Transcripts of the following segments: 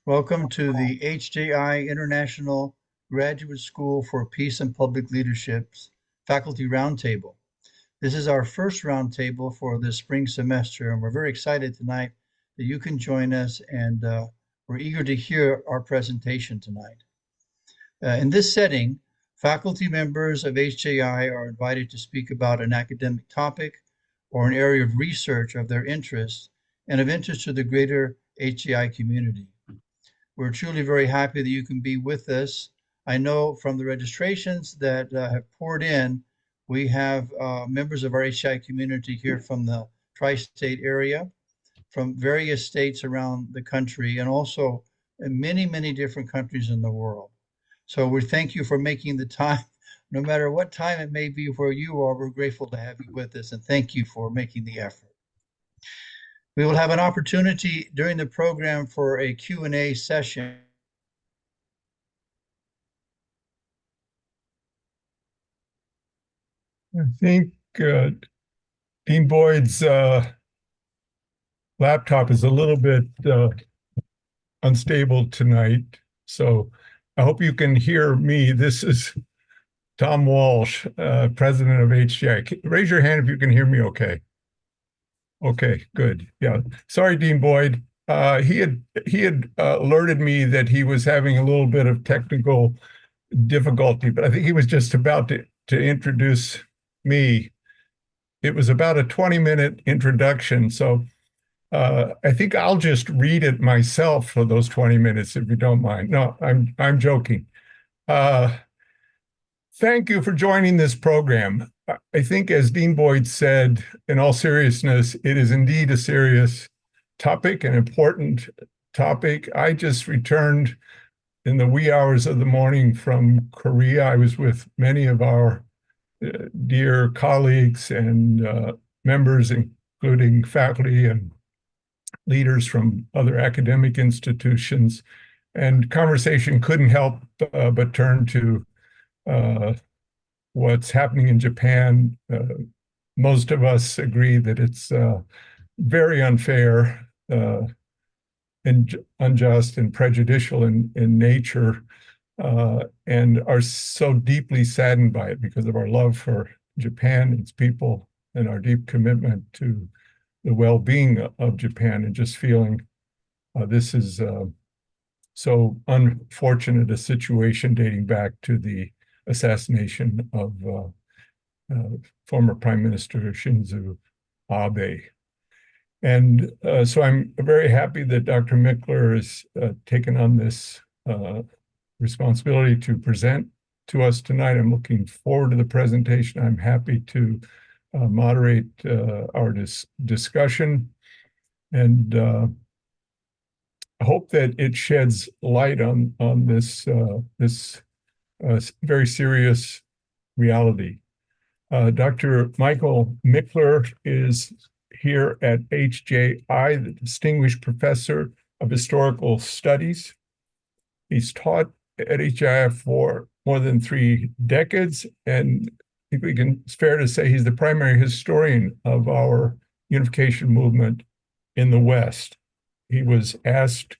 Welcome to the HJI International Graduate School for Peace and Public Leadership's Faculty Roundtable. This is our first roundtable for the spring semester, and we're very excited tonight that you can join us, and we're eager to hear our presentation tonight. In this setting, faculty members of HJI are invited to speak about an academic topic or an area of research of their interest and of interest to the greater HJI community. We're truly very happy that you can be with us. I know from the registrations that have poured in, we have members of our HJI community here from the tri-state area, from various states around the country, and also in many, many different countries in the world. So we thank you for making the time, no matter what time it may be where you are. We're grateful to have you with us, and thank you for making the effort. We will have an opportunity during the program for a Q&A session. I think Dean Boyd's laptop is a little bit unstable tonight, so I hope you can hear me. This is Tom Walsh, president of HJI. Raise your hand if you can hear me okay. Okay, good. Yeah. Sorry, Dean Boyd. He had alerted me that he was having a little bit of technical difficulty, but I think he was just about to introduce me. It was about a 20-minute introduction, so I think I'll just read it myself for those 20 minutes, if you don't mind. No, I'm joking. Thank you for joining this program. I think, as Dean Boyd said, in all seriousness, it is indeed a serious topic, an important topic. I just returned in the wee hours of the morning from Korea. I was with many of our dear colleagues and members, including faculty and leaders from other academic institutions. And conversation couldn't help but turn to what's happening in Japan. Most of us agree that it's very unfair and unjust and prejudicial in nature, and are so deeply saddened by it because of our love for Japan and its people and our deep commitment to the well-being of Japan, and just feeling this is so unfortunate a situation dating back to the assassination of former Prime Minister Shinzo Abe. And so I'm very happy that Dr. Mickler has taken on this responsibility to present to us tonight. I'm looking forward to the presentation. I'm happy to moderate our discussion, and I hope that it sheds light on this very serious reality. Dr. Michael Mickler is here at HJI, the Distinguished Professor of Historical Studies. He's taught at HJI for more than 3 decades, and I think it's fair to say he's the primary historian of our unification movement in the West. He was asked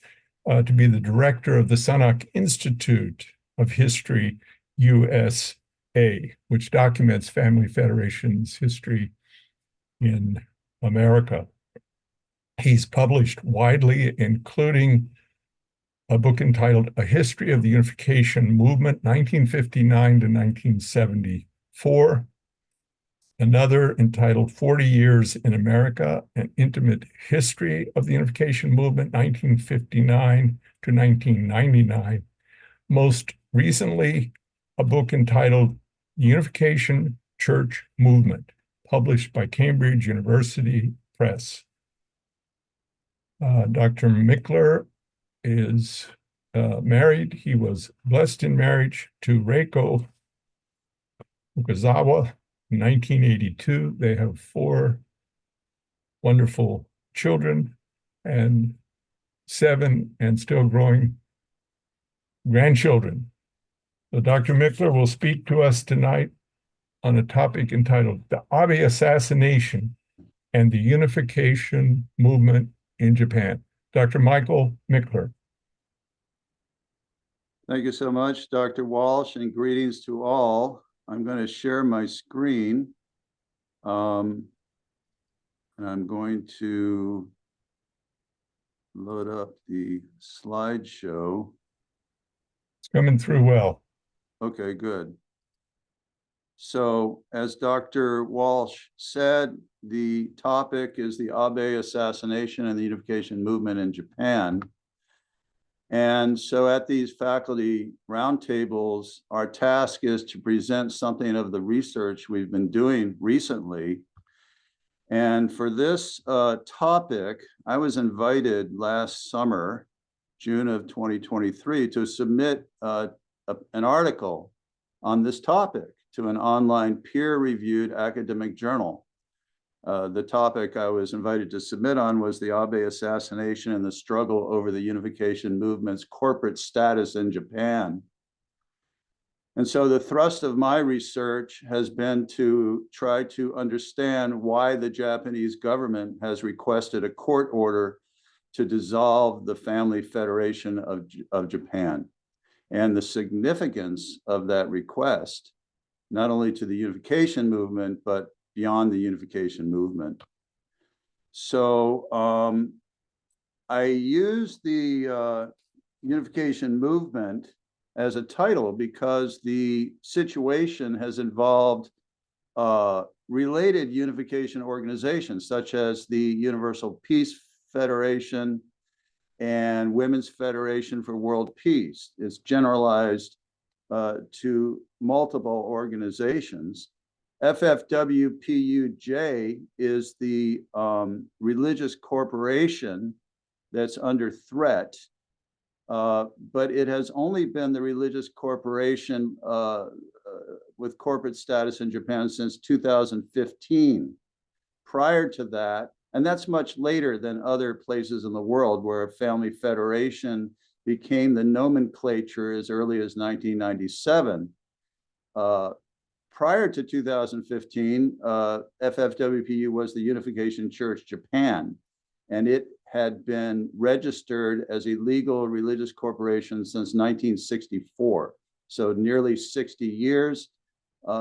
to be the director of the Sanok Institute of History, USA, which documents Family Federation's history in America. He's published widely, including a book entitled A History of the Unification Movement, 1959 to 1974, another entitled 40 Years in America, An Intimate History of the Unification Movement, 1959 to 1999. Most recently, a book entitled Unification Church Movement, published by Cambridge University Press. Dr. Mickler is married. He was blessed in marriage to Reiko Okazawa in 1982. They have 4 wonderful children and 7 and still growing grandchildren. So Dr. Mickler will speak to us tonight on a topic entitled The Abe Assassination and the Unification Movement in Japan. Dr. Michael Mickler. Thank you so much, Dr. Walsh, and greetings to all. I'm going to share my screen. And I'm going to load up the slideshow. It's coming through well. Okay, good. So as Dr. Walsh said, the topic is the Abe Assassination and the Unification Movement in Japan. And so at these faculty roundtables, our task is to present something of the research we've been doing recently. And for this topic, I was invited last summer, June of 2023, to submit an article on this topic to an online peer-reviewed academic journal. The topic I was invited to submit on was the Abe assassination and the struggle over the unification movement's corporate status in Japan. And so the thrust of my research has been to try to understand why the Japanese government has requested a court order to dissolve the Family Federation of Japan, and the significance of that request, not only to the unification movement, but beyond the unification movement. So I use the unification movement as a title because the situation has involved related unification organizations such as the Universal Peace Federation and Women's Federation for World Peace. It's generalized to multiple organizations. FFWPUJ is the religious corporation that's under threat, but it has only been the religious corporation with corporate status in Japan since 2015. Prior to that, and that's much later than other places in the world where a family federation became the nomenclature as early as 1997. Prior to 2015, FFWPU was the Unification Church Japan, and it had been registered as a legal religious corporation since 1964. So nearly 60 years.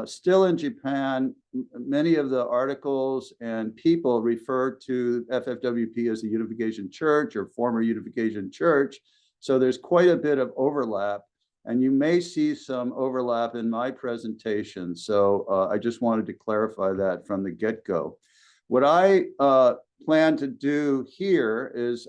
Still in Japan, many of the articles and people refer to FFWP as the Unification Church or former Unification Church. So there's quite a bit of overlap. And you may see some overlap in my presentation. So I just wanted to clarify that from the get-go. What I plan to do here is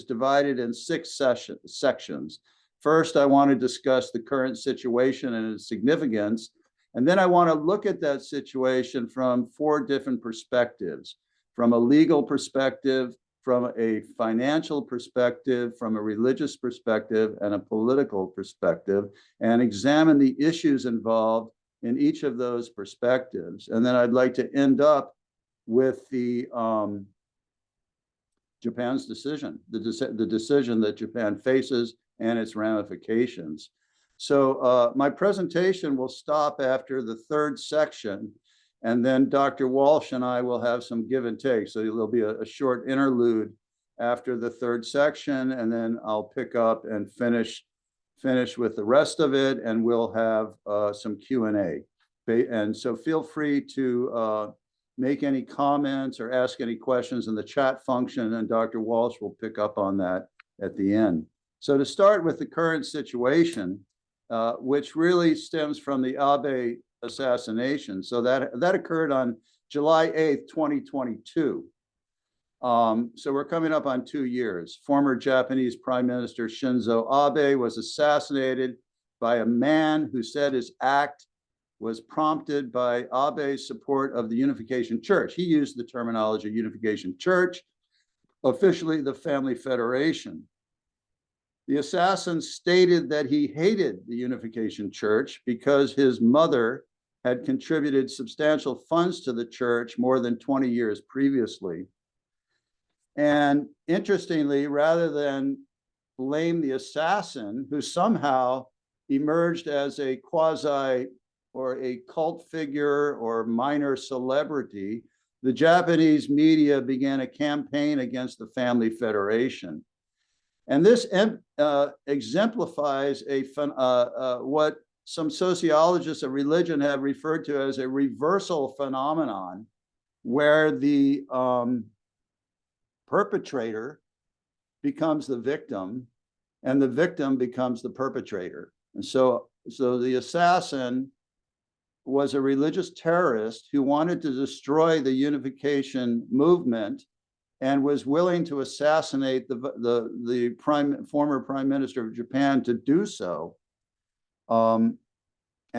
divided in 6 sections. First, I want to discuss the current situation and its significance. And then I want to look at that situation from 4 different perspectives, from a legal perspective, from a financial perspective, from a religious perspective, and a political perspective, and examine the issues involved in each of those perspectives. And then I'd like to end up with the Japan's decision, the decision that Japan faces and its ramifications. So my presentation will stop after the 3rd section, and then Dr. Walsh and I will have some give and take. So there'll be a short interlude after the 3rd section, and then I'll pick up and finish with the rest of it, and we'll have some Q&A. And so feel free to make any comments or ask any questions in the chat function, and Dr. Walsh will pick up on that at the end. So to start with the current situation, which really stems from the Abe assassination. So that occurred on July 8th, 2022. So we're coming up on 2 years. Former Japanese Prime Minister Shinzo Abe was assassinated by a man who said his act was prompted by Abe's support of the Unification Church. He used the terminology Unification Church, officially the Family Federation. The assassin stated that he hated the Unification Church because his mother had contributed substantial funds to the church more than 20 years previously. And interestingly, rather than blame the assassin, who somehow emerged as a quasi or a cult figure or minor celebrity, the Japanese media began a campaign against the Family Federation. And this exemplifies what some sociologists of religion have referred to as a reversal phenomenon, where the perpetrator becomes the victim and the victim becomes the perpetrator. And so the assassin was a religious terrorist who wanted to destroy the Unification Movement and was willing to assassinate the former prime minister of Japan to do so. And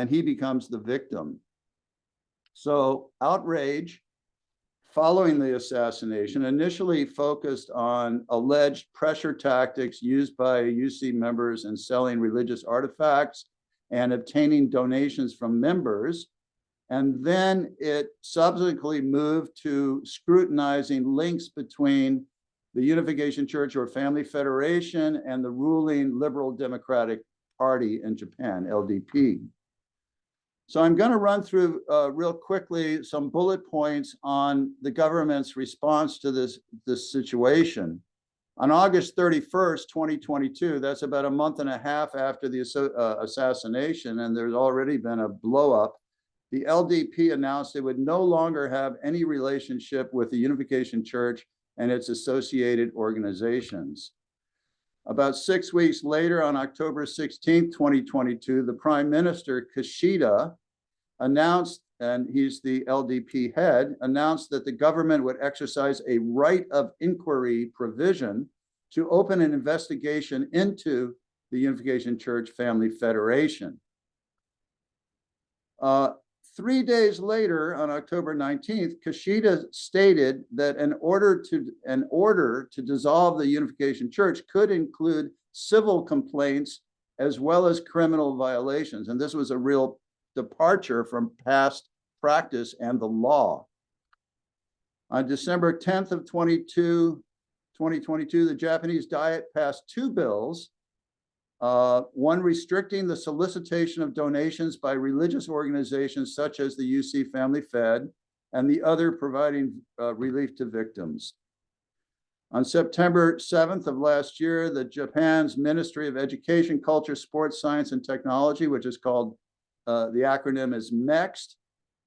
he becomes the victim. So outrage following the assassination initially focused on alleged pressure tactics used by UC members in selling religious artifacts and obtaining donations from members. And then it subsequently moved to scrutinizing links between the Unification Church or Family Federation and the ruling Liberal Democratic Party in Japan, LDP. So I'm going to run through real quickly some bullet points on the government's response to this situation. On August 31st, 2022, that's about a month and a half after the assassination, and there's already been a blow up, the LDP announced it would no longer have any relationship with the Unification Church and its associated organizations. About 6 weeks later, on October 16th, 2022, the Prime Minister, Kishida, announced, and he's the LDP head, announced that the government would exercise a right of inquiry provision to open an investigation into the Unification Church Family Federation. 3 days later, on October 19th, Kishida stated that an order to dissolve the Unification Church could include civil complaints as well as criminal violations. And this was a real departure from past practice and the law. On December 10th of 2022, the Japanese Diet passed 2 bills, one restricting the solicitation of donations by religious organizations such as the UC Family Fed, and the other providing relief to victims. On September 7th of last year, the Japan's Ministry of Education, Culture, Sports, Science, and Technology, which is called, the acronym is MEXT,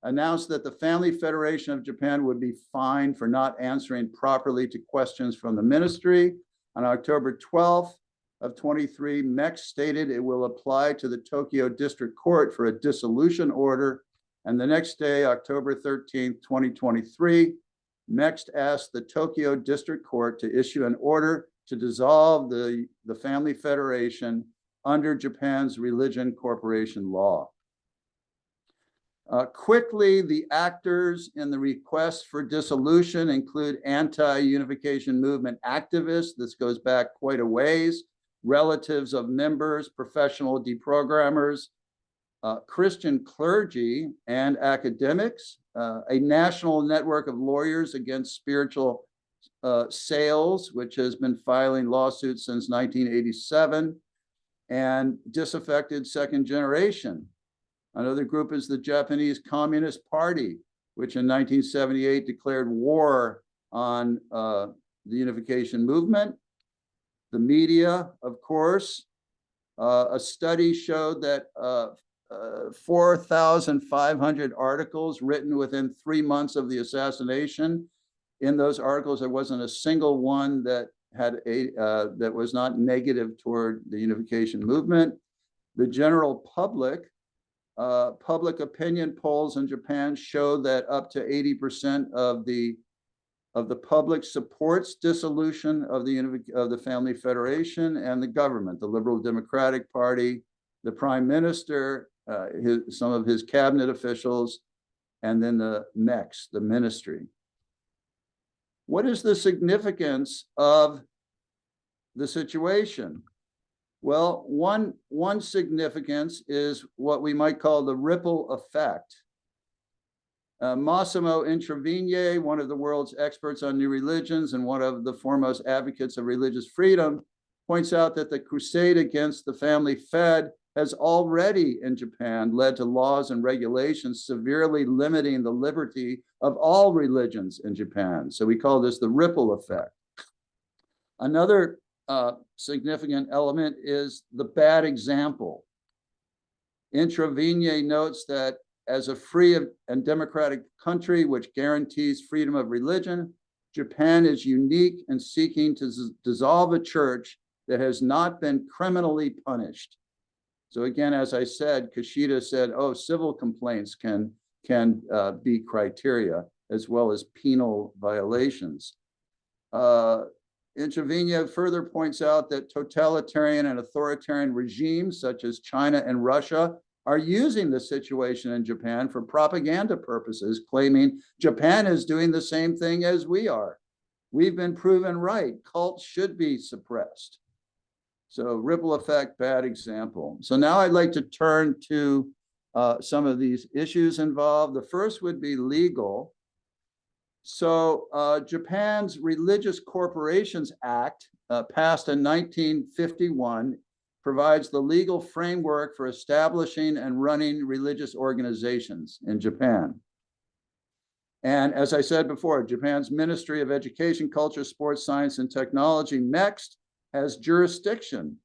announced that the Family Federation of Japan would be fined for not answering properly to questions from the ministry. On October 12th of 23, MEXT stated it will apply to the Tokyo District Court for a dissolution order. And the next day, October 13th, 2023, MEXT asked the Tokyo District Court to issue an order to dissolve the Family Federation under Japan's Religion Corporation Law. Quickly, the actors in the request for dissolution include anti-Unification Movement activists. This goes back quite a ways. Relatives of members, professional deprogrammers, Christian clergy and academics, a national network of lawyers against spiritual sales, which has been filing lawsuits since 1987, and disaffected second generation. Another group is the Japanese Communist Party, which in 1978 declared war on the Unification Movement. The media, of course. A study showed that 4,500 articles written within 3 months of the assassination. In those articles, there wasn't a single one that had that was not negative toward the Unification Movement. The general public, public opinion polls in Japan show that up to 80% of the public supports dissolution of the Family Federation, and the government, the Liberal Democratic Party, the Prime Minister, some of his cabinet officials, and then the MEXT, the ministry. What is the significance of the situation? Well, one significance is what we might call the ripple effect. Massimo Introvigne, one of the world's experts on new religions and one of the foremost advocates of religious freedom, points out that the crusade against the Family Fed has already in Japan led to laws and regulations severely limiting the liberty of all religions in Japan. So we call this the ripple effect. Another significant element is the bad example. Intravigne notes that as a free and democratic country which guarantees freedom of religion, Japan is unique in seeking to dissolve a church that has not been criminally punished. So again, as I said, Kishida said, oh, civil complaints can be criteria as well as penal violations. Intravigne further points out that totalitarian and authoritarian regimes such as China and Russia are using the situation in Japan for propaganda purposes, claiming Japan is doing the same thing as we are. We've been proven right. Cults should be suppressed. So ripple effect, bad example. So now I'd like to turn to some of these issues involved. The first would be legal. So Japan's Religious Corporations Act, passed in 1951, provides the legal framework for establishing and running religious organizations in Japan. And as I said before, Japan's Ministry of Education, Culture, Sports, Science, and Technology, MEXT, has jurisdiction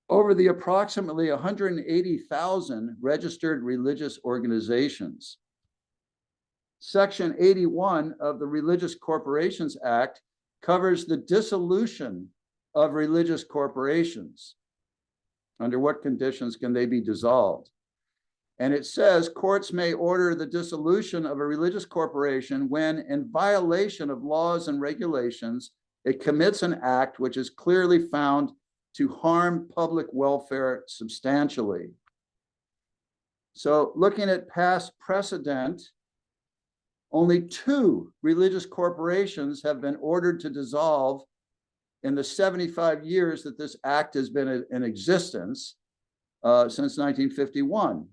over the approximately 180,000 registered religious organizations. Section 81 of the Religious Corporations Act covers the dissolution of religious corporations. Under what conditions can they be dissolved? And it says courts may order the dissolution of a religious corporation when, in violation of laws and regulations, it commits an act which is clearly found to harm public welfare substantially. So looking at past precedent, only 2 religious corporations have been ordered to dissolve in the 75 years that this act has been in existence, since 1951,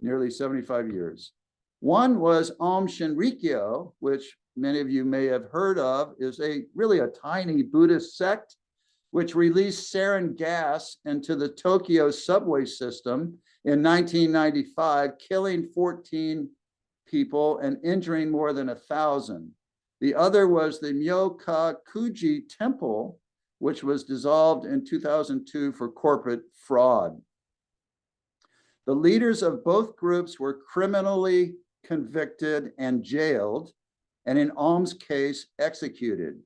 nearly 75 years. One was Aum Shinrikyo, which many of you may have heard of, is really a tiny Buddhist sect which released sarin gas into the Tokyo subway system in 1995, killing 14 people and injuring more than 1,000. The other was the Myokakuji Temple, which was dissolved in 2002 for corporate fraud. The leaders of both groups were criminally convicted and jailed, and in Aum's case, executed.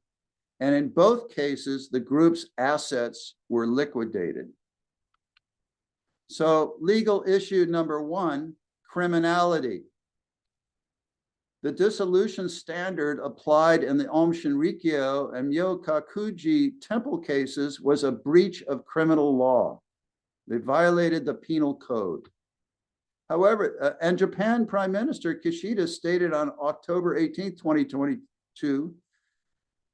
And in both cases, the group's assets were liquidated. So legal issue number 1, criminality. The dissolution standard applied in the Aum Shinrikyo and Myokakuji Temple cases was a breach of criminal law. They violated the penal code. However, and Japan Prime Minister Kishida stated on October 18, 2022,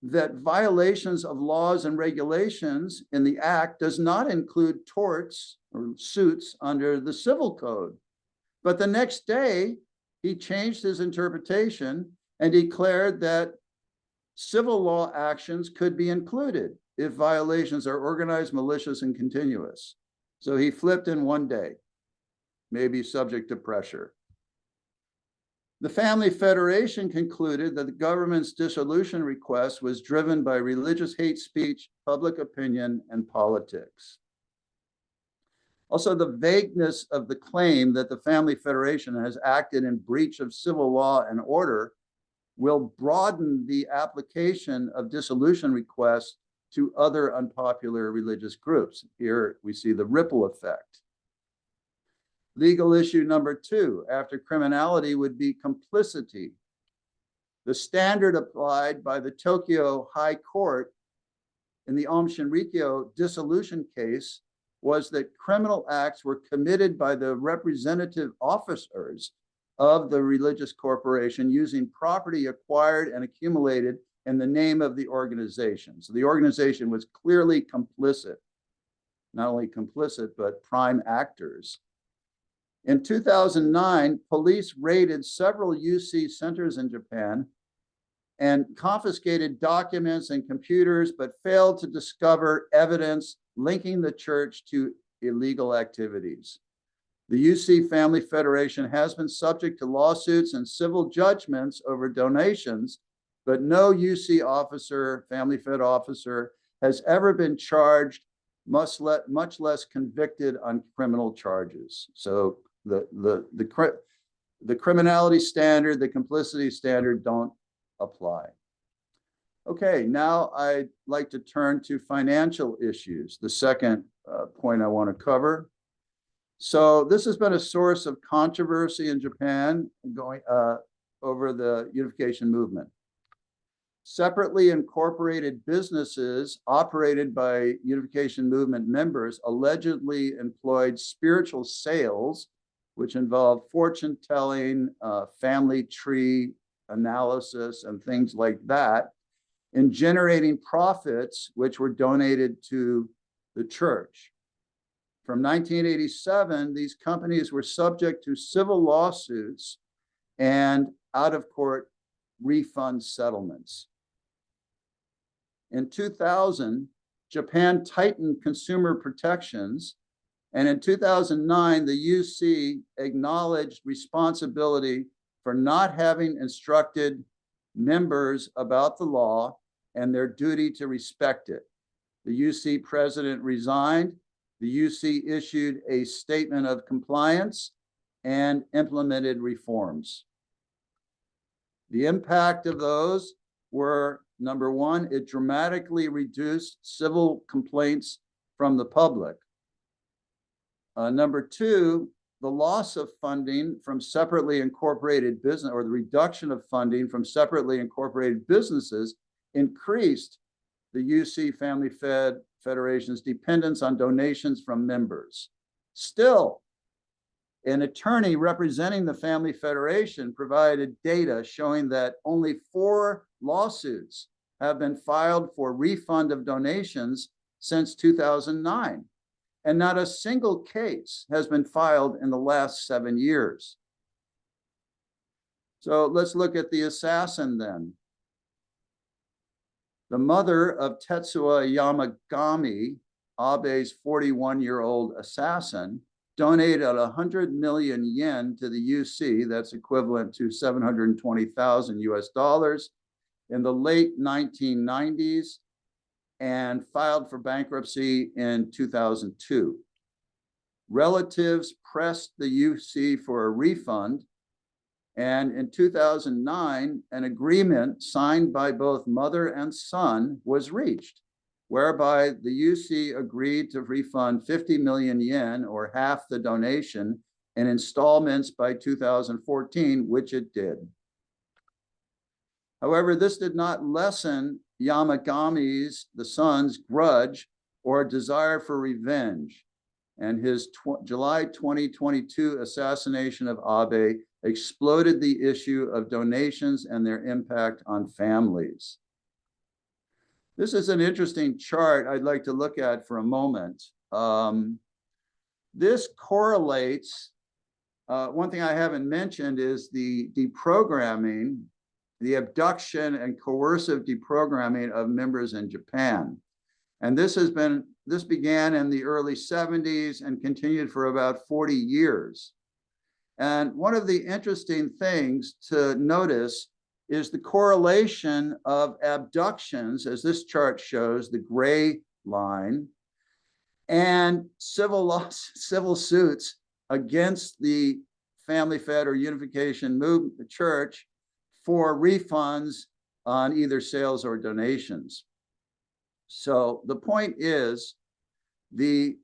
that violations of laws and regulations in the act does not include torts or suits under the civil code. But the next day, he changed his interpretation and declared that civil law actions could be included if violations are organized, malicious, and continuous. So he flipped in one day, maybe subject to pressure. The Family Federation concluded that the government's dissolution request was driven by religious hate speech, public opinion, and politics. Also, the vagueness of the claim that the Family Federation has acted in breach of civil law and order will broaden the application of dissolution requests to other unpopular religious groups. Here we see the ripple effect. Legal issue number 2, after criminality, would be complicity. The standard applied by the Tokyo High Court in the Aum Shinrikyo dissolution case was that criminal acts were committed by the representative officers of the religious corporation using property acquired and accumulated in the name of the organization. So the organization was clearly complicit, not only complicit, but prime actors. In 2009, police raided several UC centers in Japan and confiscated documents and computers, but failed to discover evidence linking the church to illegal activities. The UC Family Federation has been subject to lawsuits and civil judgments over donations, but no UC officer, Family Fed officer, has ever been charged, much less convicted on criminal charges. So the criminality standard, the complicity standard don't apply. Okay, now I'd like to turn to financial issues, the second point I want to cover. So this has been a source of controversy in Japan going over the unification movement. Separately incorporated businesses operated by Unification Movement members allegedly employed spiritual sales, which involved fortune telling, family tree analysis, and things like that, in generating profits, which were donated to the church. From 1987, these companies were subject to civil lawsuits and out-of-court refund settlements. In 2000, Japan tightened consumer protections, and in 2009, the UC acknowledged responsibility for not having instructed members about the law and their duty to respect it. The UC president resigned. The UC issued a statement of compliance and implemented reforms. The impact of those were, number one, it dramatically reduced civil complaints from the public. Number two, the loss of funding from separately incorporated business, or the reduction of funding from separately incorporated businesses, increased the UC Family Federation's dependence on donations from members. Still, an attorney representing the Family Federation provided data showing that only 4 lawsuits have been filed for refund of donations since 2009, and not a single case has been filed in the last 7 years. So let's look at the assassin then. The mother of Tetsuya Yamagami, Abe's 41-year-old assassin, donated 100 million yen to the UC, that's equivalent to 720,000 US dollars, in the late 1990s, and filed for bankruptcy in 2002. Relatives pressed the UC for a refund, and in 2009, an agreement signed by both mother and son was reached, whereby the UC agreed to refund 50 million yen, or half the donation, in installments by 2014, which it did. However, this did not lessen Yamagami's, the son's, grudge or desire for revenge, and his July 2022 assassination of Abe exploded the issue of donations and their impact on families. This is an interesting chart I'd like to look at for a moment. This correlates, one thing I haven't mentioned is the deprogramming, the abduction and coercive deprogramming of members in Japan. And this began in the early 70s and continued for about 40 years. And one of the interesting things to notice is the correlation of abductions, as this chart shows, the gray line, and civil suits against the Family Fed or Unification Movement Church for refunds on either sales or donations. So the point is, the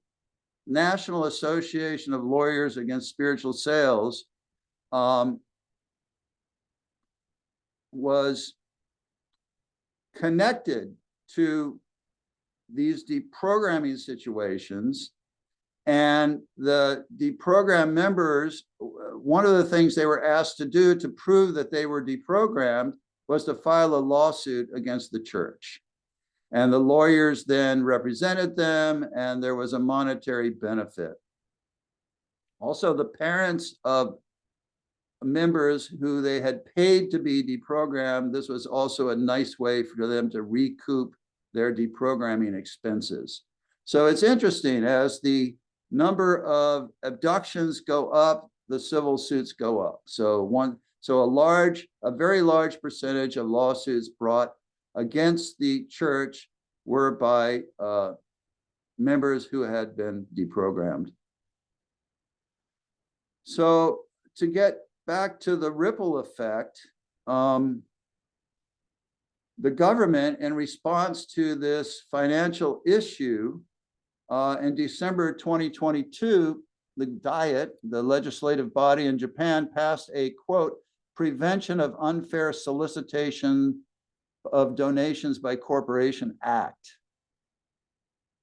National Association of Lawyers Against Spiritual Sales was connected to these deprogramming situations, and the deprogrammed members, one of the things they were asked to do to prove that they were deprogrammed was to file a lawsuit against the church. And the lawyers then represented them, and there was a monetary benefit. Also, the parents of members who they had paid to be deprogrammed, this was also a nice way for them to recoup their deprogramming expenses. So it's interesting, as the number of abductions go up, the civil suits go up. So a very large percentage of lawsuits brought against the church were by members who had been deprogrammed. So to get back to the ripple effect, the government, in response to this financial issue, in December 2022, the Diet, the legislative body in Japan, passed a, quote, Prevention of Unfair Solicitation of Donations by Corporation Act.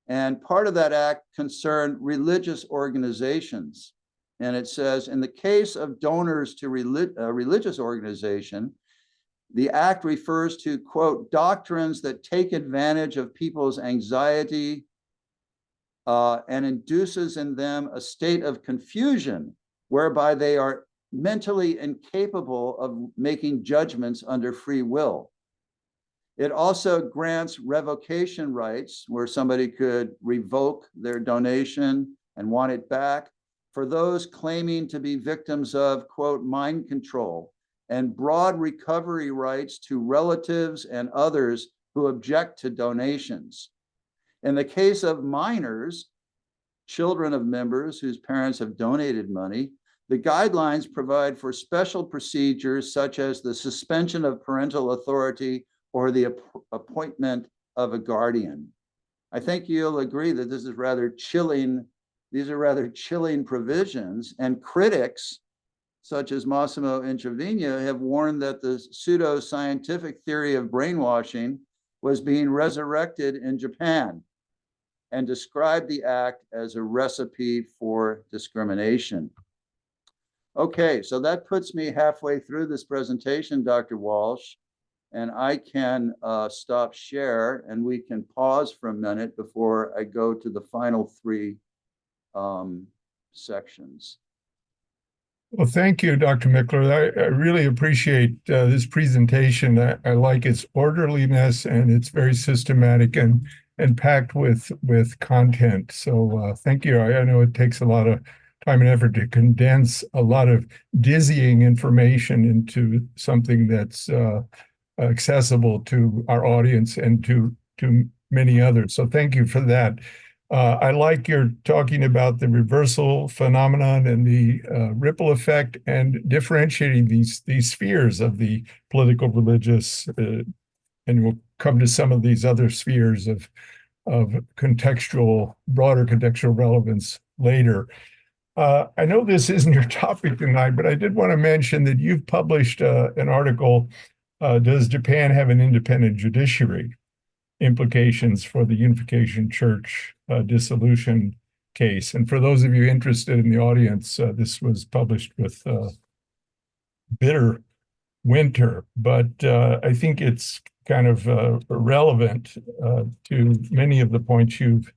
And part of that act concerned religious organizations. And it says, in the case of donors to a religious organization, the act refers to, quote, doctrines that take advantage of people's anxiety and induces in them a state of confusion whereby they are mentally incapable of making judgments under free will. It also grants revocation rights where somebody could revoke their donation and want it back for those claiming to be victims of, quote, mind control, and broad recovery rights to relatives and others who object to donations. In the case of minors, children of members whose parents have donated money, the guidelines provide for special procedures such as the suspension of parental authority or the appointment of a guardian. I think you'll agree that this is rather chilling. These are rather chilling provisions, and critics such as Massimo Introvigne have warned that the pseudo-scientific theory of brainwashing was being resurrected in Japan and described the act as a recipe for discrimination. Okay, so that puts me halfway through this presentation, Dr. Walsh, and I can stop share and we can pause for a minute before I go to the final three sections. Well, thank you, Dr. Mickler. I really appreciate this presentation. I like its orderliness, and it's very systematic and packed with content. So thank you. I know it takes a lot of time and effort to condense a lot of dizzying information into something that's accessible to our audience and to many others. So thank you for that. I like your talking about the reversal phenomenon and the ripple effect and differentiating these spheres of the political, religious, and we'll come to some of these other spheres of contextual, broader contextual relevance later. I know this isn't your topic tonight, but I did want to mention that you've published an article, Does Japan Have an Independent Judiciary? Implications for the Unification Church dissolution case. And for those of you interested in the audience, this was published with bitter winter, but I think it's kind of relevant to many of the points you've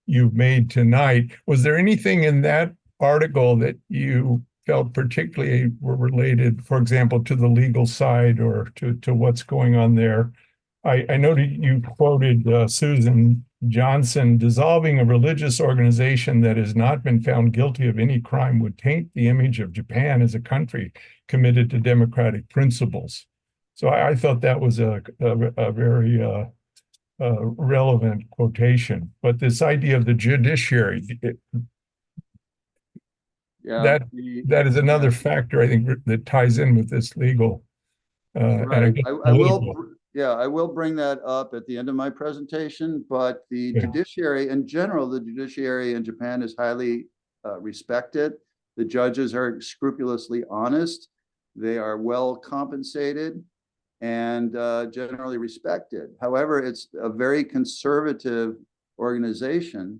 made tonight. Was there anything in that article that you felt particularly were related, for example, to the legal side or to what's going on there? I noted you quoted Susan Johnson, dissolving a religious organization that has not been found guilty of any crime would taint the image of Japan as a country committed to democratic principles. So I thought that was a very relevant quotation. But this idea of the judiciary, that is another factor, I think, that ties in with this legal. Right. I will bring that up at the end of my presentation, but the judiciary in general, the judiciary in Japan is highly respected. The judges are scrupulously honest. They are well compensated and generally respected. However, it's a very conservative organization,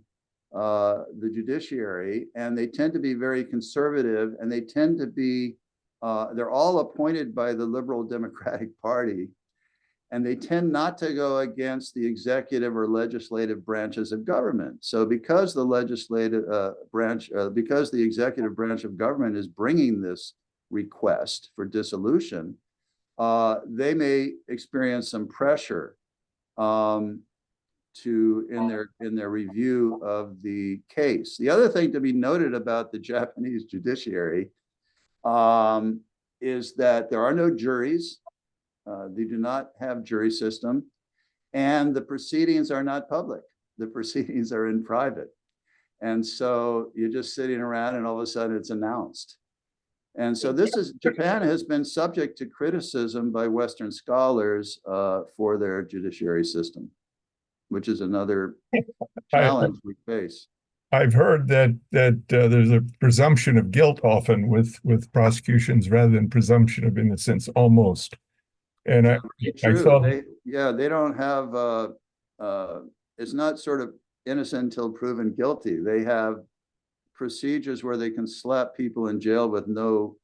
the judiciary, and they tend to be very conservative, and they tend to be, they're all appointed by the Liberal Democratic Party. And they tend not to go against the executive or legislative branches of government. So because the legislative because the executive branch of government is bringing this request for dissolution, they may experience some pressure in their review of the case. The other thing to be noted about the Japanese judiciary is that there are no juries. They do not have jury system, And the proceedings are not public. The proceedings are in private. And so you're just sitting around and all of a sudden it's announced. And so Japan has been subject to criticism by Western scholars for their judiciary system, which is another challenge we face. I've heard that there's a presumption of guilt often with prosecutions rather than presumption of innocence, almost. And I saw they don't have it's not sort of innocent until proven guilty. They have procedures where they can slap people in jail with no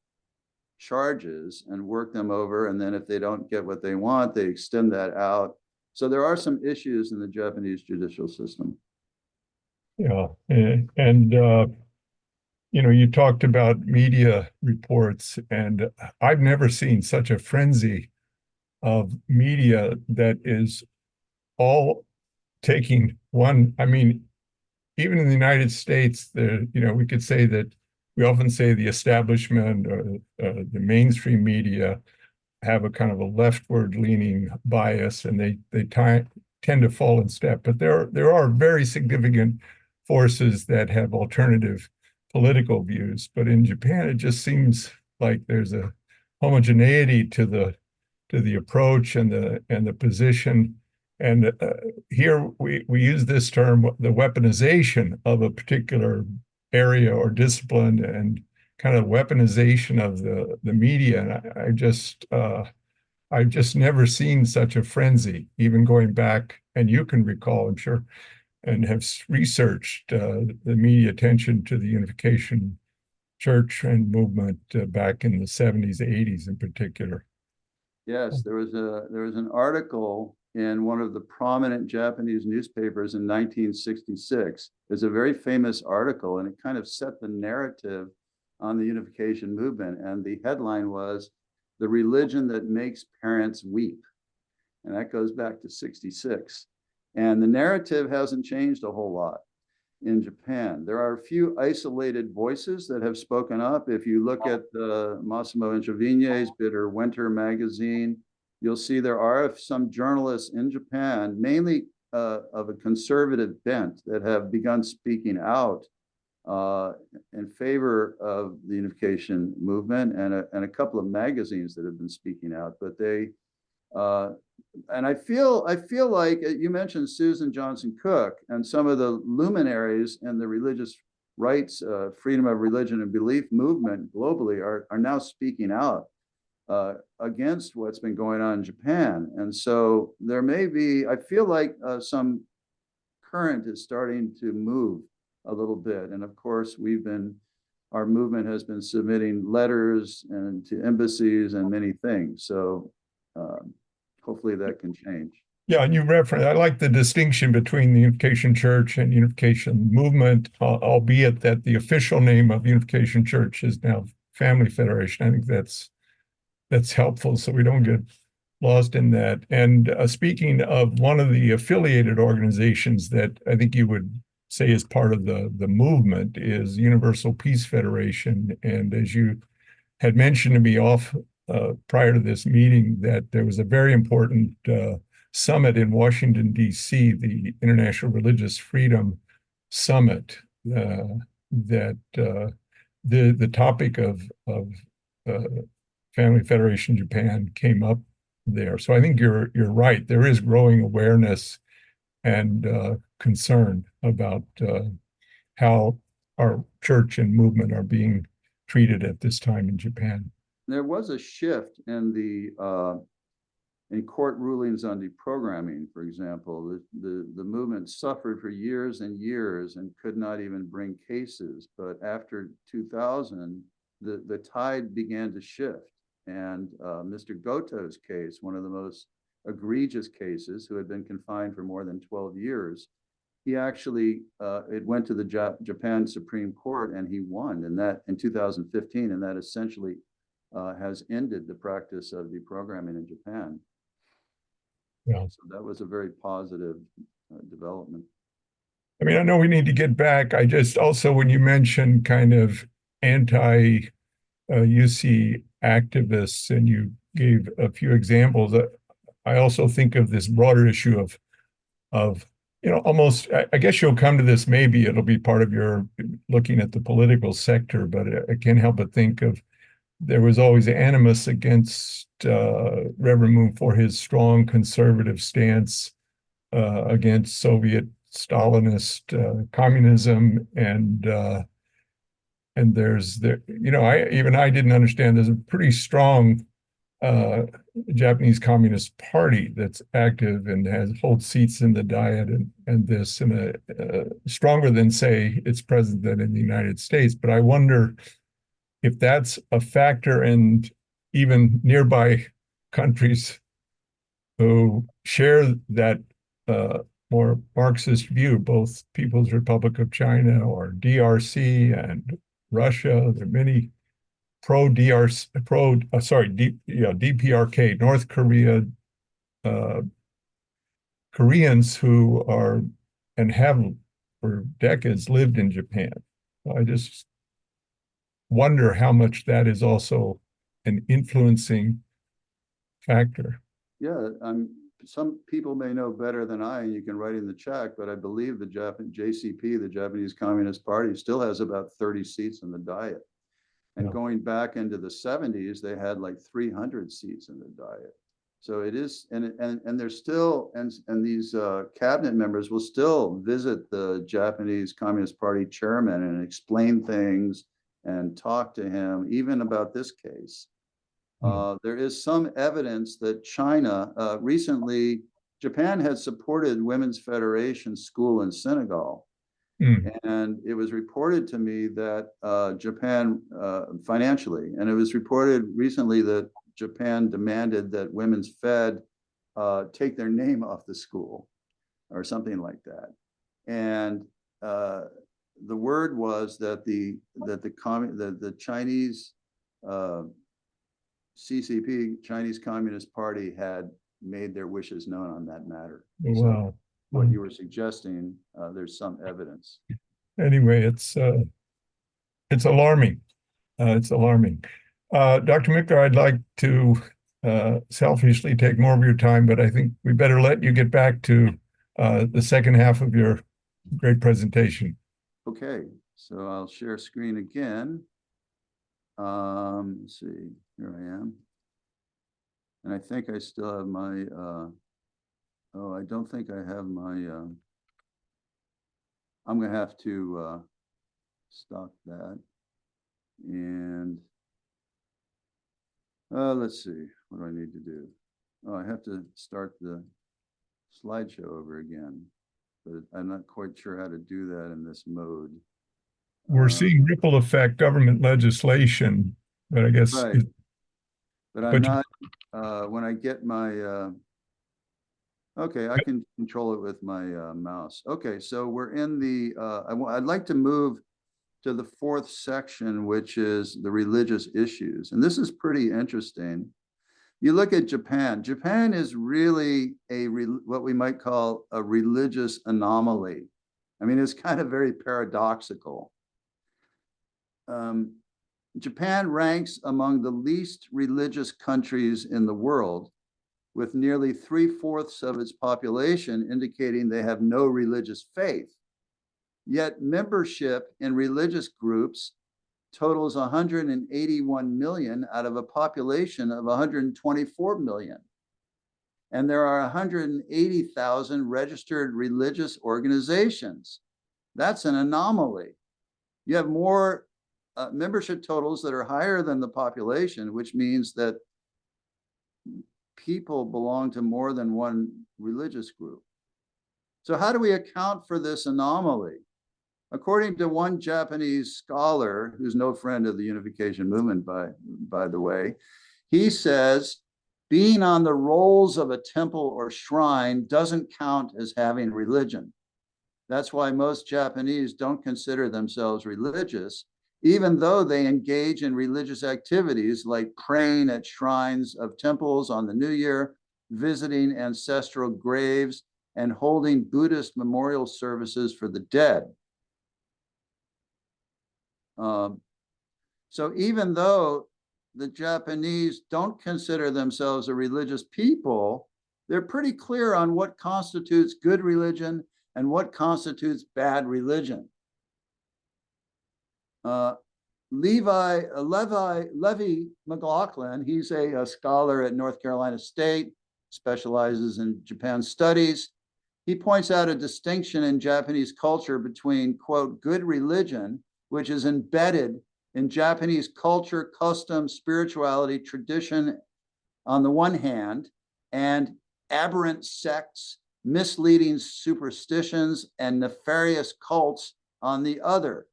charges and work them over, and then if they don't get what they want, they extend that out. So there are some issues in the Japanese judicial system. Yeah, and you talked about media reports, and I've never seen such a frenzy of media that is all taking one. I mean, even in the United States, we could say that we often say the establishment or the mainstream media have a kind of a leftward leaning bias, and they tend to fall in step. But there are very significant forces that have alternative political views. But in Japan, it just seems like there's a homogeneity to the approach and the position. And here we use this term, the weaponization of a particular area or discipline, and kind of weaponization of the media. And I've just never seen such a frenzy, even going back, and you can recall, I'm sure, and have researched the media attention to the Unification Church and movement back in the 70s, 80s in particular. Yes, there was an article in one of the prominent Japanese newspapers in 1966. It's a very famous article, and it kind of set the narrative on the Unification Movement. And the headline was, "The Religion That Makes Parents Weep." And that goes back to 66. And the narrative hasn't changed a whole lot in Japan. There are a few isolated voices that have spoken up. If you look at Massimo Introvigne's Bitter Winter magazine, you'll see there are some journalists in Japan, mainly of a conservative bent, that have begun speaking out in favor of the Unification Movement, and a couple of magazines that have been speaking out. But they and I feel like you mentioned Susan Johnson Cook, and some of the luminaries in the religious rights, freedom of religion and belief movement globally are now speaking out against what's been going on in Japan. And so there may be, I feel like some current is starting to move a little bit. And of course, our movement has been submitting letters and to embassies and many things. So hopefully that can change. Yeah, and I like the distinction between the Unification Church and Unification Movement, albeit that the official name of Unification Church is now Family Federation. I think that's helpful, so we don't get lost in that. And speaking of one of the affiliated organizations that I think you would say is part of the movement is Universal Peace Federation. And as you had mentioned to me prior to this meeting, that there was a very important summit in Washington, D.C., the International Religious Freedom Summit, that the topic of Family Federation Japan came up there. So I think you're right. There is growing awareness and concern about how our church and movement are being treated at this time in Japan. There was a shift in court rulings on deprogramming, for example. The movement suffered for years and years and could not even bring cases. But after 2000, the tide began to shift. And Mr. Goto's case, one of the most egregious cases, who had been confined for more than 12 years, he actually, it went to the Japan Supreme Court, and he won in 2015, and that essentially has ended the practice of deprogramming in Japan. Yeah. So that was a very positive development. I mean, I know we need to get back. I just also, when you mentioned kind of anti-UC activists, and you gave a few examples, I also think of this broader issue of almost, I guess you'll come to this, maybe it'll be part of your looking at the political sector, but I can't help but think of there was always animus against Reverend Moon for his strong conservative stance against Soviet Stalinist communism, and there's I didn't understand. There's a pretty strong Japanese Communist Party that's active and holds seats in the Diet and this, and stronger than, say, its president in the United States. But I wonder if that's a factor, and even nearby countries who share that more Marxist view, both People's Republic of China or DRC and Russia. There are many DPRK, North Korea, Koreans who are and have for decades lived in Japan. I just wonder how much that is also an influencing factor. Yeah, some people may know better than I, and you can write in the chat, but I believe the JCP, the Japanese Communist Party, still has about 30 seats in the Diet. And Yeah. Going back into the 70s, they had like 300 seats in the Diet. So it is, and there's still, and these cabinet members will still visit the Japanese Communist Party chairman and explain things and talk to him, even about this case. There is some evidence that China, recently, Japan had supported Women's Federation School in Senegal. And it was reported to me that Japan, financially, and it was reported recently that Japan demanded that Women's Fed take their name off the school or something like that. And the word was that the Chinese CCP, Chinese Communist Party, had made their wishes known on that matter. Wow. So what you were suggesting, there's some evidence. Anyway, it's alarming. It's alarming. Dr. Mickler, I'd like to selfishly take more of your time, but I think we better let you get back to the second half of your great presentation. Okay, so I'll share screen again. Let's see, here I am. And I think I still have my, oh, I don't think I have my, I'm gonna have to stop that. And let's see, what do I need to do? Oh, I have to start the slideshow over again, but I'm not quite sure how to do that in this mode. We're seeing ripple effect government legislation, but I guess. Right. But I'm not, when I get my, okay, I can control it with my mouse. Okay, so we're in the, I'd like to move to the fourth section, which is the religious issues. And this is pretty interesting. You look at Japan. Japan is really what we might call a religious anomaly. I mean, it's kind of very paradoxical. Japan ranks among the least religious countries in the world, with nearly 3/4 of its population indicating they have no religious faith. Yet membership in religious groups totals 181 million out of a population of 124 million. And there are 180,000 registered religious organizations. That's an anomaly. You have more membership totals that are higher than the population, which means that people belong to more than one religious group. So how do we account for this anomaly? According to one Japanese scholar, who's no friend of the Unification Movement, by the way, he says, being on the rolls of a temple or shrine doesn't count as having religion. That's why most Japanese don't consider themselves religious, even though they engage in religious activities like praying at shrines of temples on the New Year, visiting ancestral graves, and holding Buddhist memorial services for the dead. So even though the Japanese don't consider themselves a religious people, they're pretty clear on what constitutes good religion and what constitutes bad religion. Levi McLaughlin, he's a scholar at North Carolina State, specializes in Japan studies. He points out a distinction in Japanese culture between, quote, good religion, which is embedded in Japanese culture, custom, spirituality, tradition on the one hand, and aberrant sects, misleading superstitions, and nefarious cults on the other.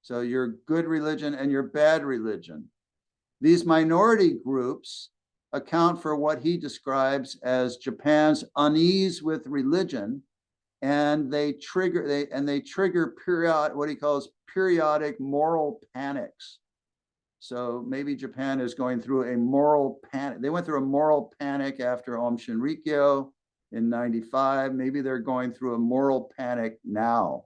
So your good religion and your bad religion. These minority groups account for what he describes as Japan's unease with religion, and they trigger what he calls periodic moral panics. So maybe Japan is going through a moral panic. They went through a moral panic after Aum Shinrikyo in '95. Maybe they're going through a moral panic now.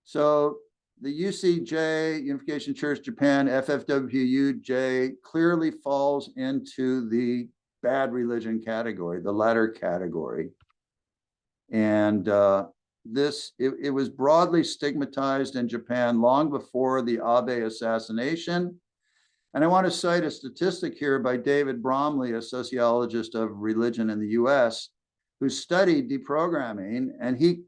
So the UCJ, Unification Church Japan, FFWJ, clearly falls into the bad religion category, the latter category. And it was broadly stigmatized in Japan long before the Abe assassination. And I want to cite a statistic here by David Bromley, a sociologist of religion in the US, who studied deprogramming, and he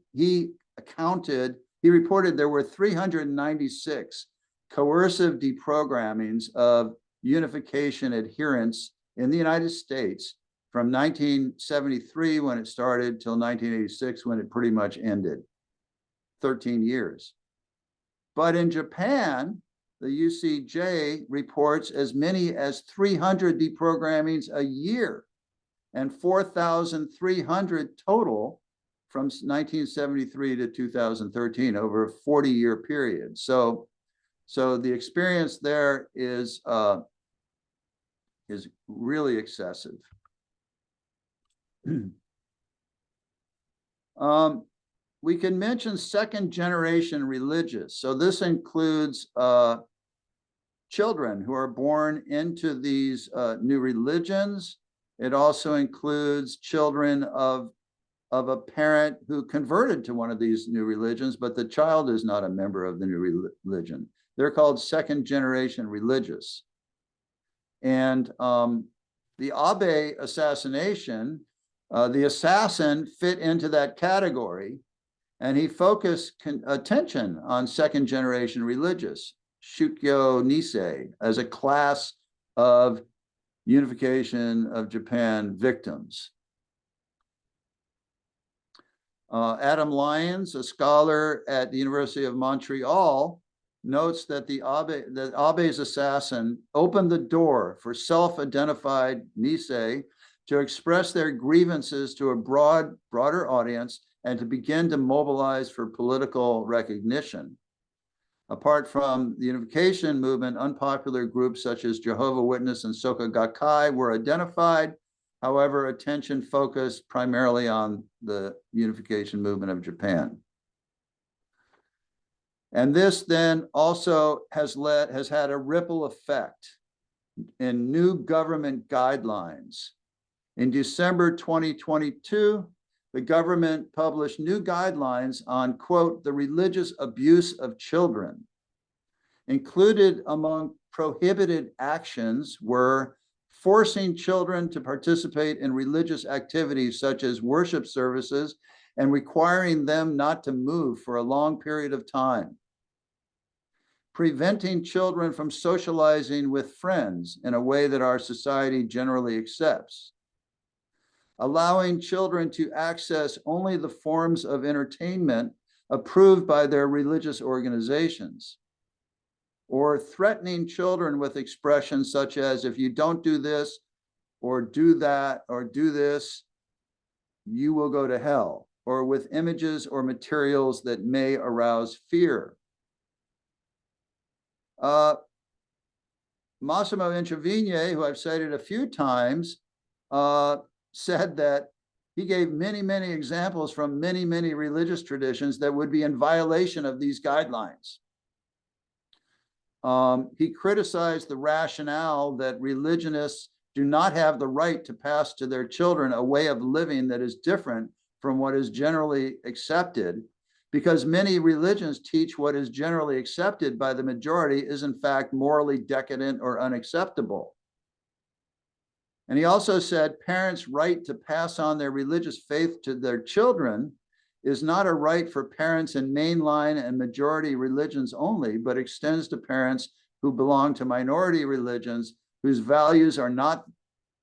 reported there were 396 coercive deprogrammings of unification adherents in the United States from 1973 when it started till 1986 when it pretty much ended, 13 years. But in Japan, the UCJ reports as many as 300 deprogrammings a year and 4,300 total from 1973 to 2013, over a 40-year period. So the experience there is really excessive. We can mention second-generation religious. So this includes children who are born into these new religions. It also includes children of a parent who converted to one of these new religions, but the child is not a member of the new religion. They're called second-generation religious. And the Abe assassination, the assassin fit into that category, and he focused attention on second-generation religious, Shukyo Nisei, as a class of Unification of Japan victims. Adam Lyons, a scholar at the University of Montreal, notes that Abe's assassin opened the door for self-identified Nisei to express their grievances to a broader audience and to begin to mobilize for political recognition. Apart from the Unification Movement, unpopular groups such as Jehovah's Witness and Soka Gakkai were identified. However, attention focused primarily on the Unification Movement of Japan. And this then also has had a ripple effect in new government guidelines. In December 2022, the government published new guidelines on, quote, the religious abuse of children. Included among prohibited actions were forcing children to participate in religious activities such as worship services and requiring them not to move for a long period of time. Preventing children from socializing with friends in a way that our society generally accepts. Allowing children to access only the forms of entertainment approved by their religious organizations. Or threatening children with expressions such as, if you don't do this, or do that, or do this, you will go to hell, or with images or materials that may arouse fear. Massimo Introvigne, who I've cited a few times, said that he gave many, many examples from many, many religious traditions that would be in violation of these guidelines. He criticized the rationale that religionists do not have the right to pass to their children a way of living that is different from what is generally accepted, because many religions teach what is generally accepted by the majority is in fact morally decadent or unacceptable. And he also said parents' right to pass on their religious faith to their children is not a right for parents in mainline and majority religions only, but extends to parents who belong to minority religions whose values are not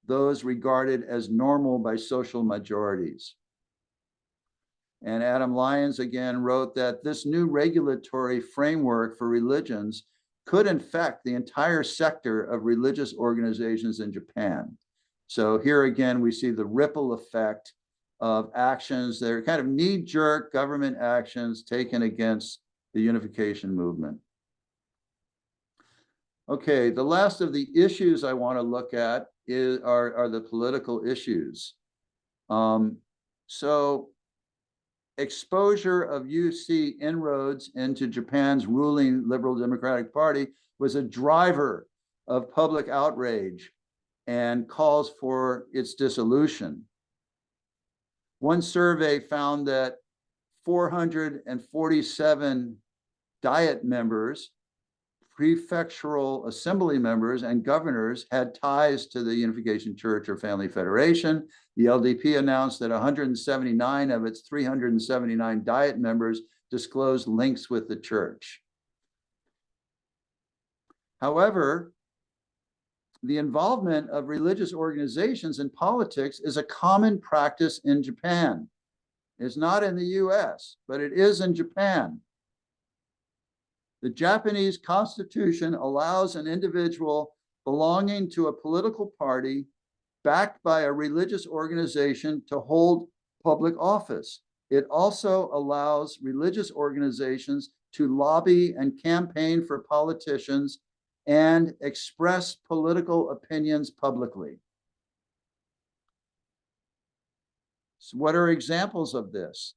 those regarded as normal by social majorities. And Adam Lyons again wrote that this new regulatory framework for religions could infect the entire sector of religious organizations in Japan. So here again, we see the ripple effect of actions that are kind of knee-jerk government actions taken against the unification movement. Okay, the last of the issues I want to look at are the political issues. So exposure of UC inroads into Japan's ruling Liberal Democratic Party was a driver of public outrage and calls for its dissolution. One survey found that 447 Diet members, prefectural assembly members, and governors had ties to the Unification Church or Family Federation. The LDP announced that 179 of its 379 Diet members disclosed links with the church. However, the involvement of religious organizations in politics is a common practice in Japan. It's not in the US, but it is in Japan. The Japanese Constitution allows an individual belonging to a political party backed by a religious organization to hold public office. It also allows religious organizations to lobby and campaign for politicians and express political opinions publicly. So what are examples of this?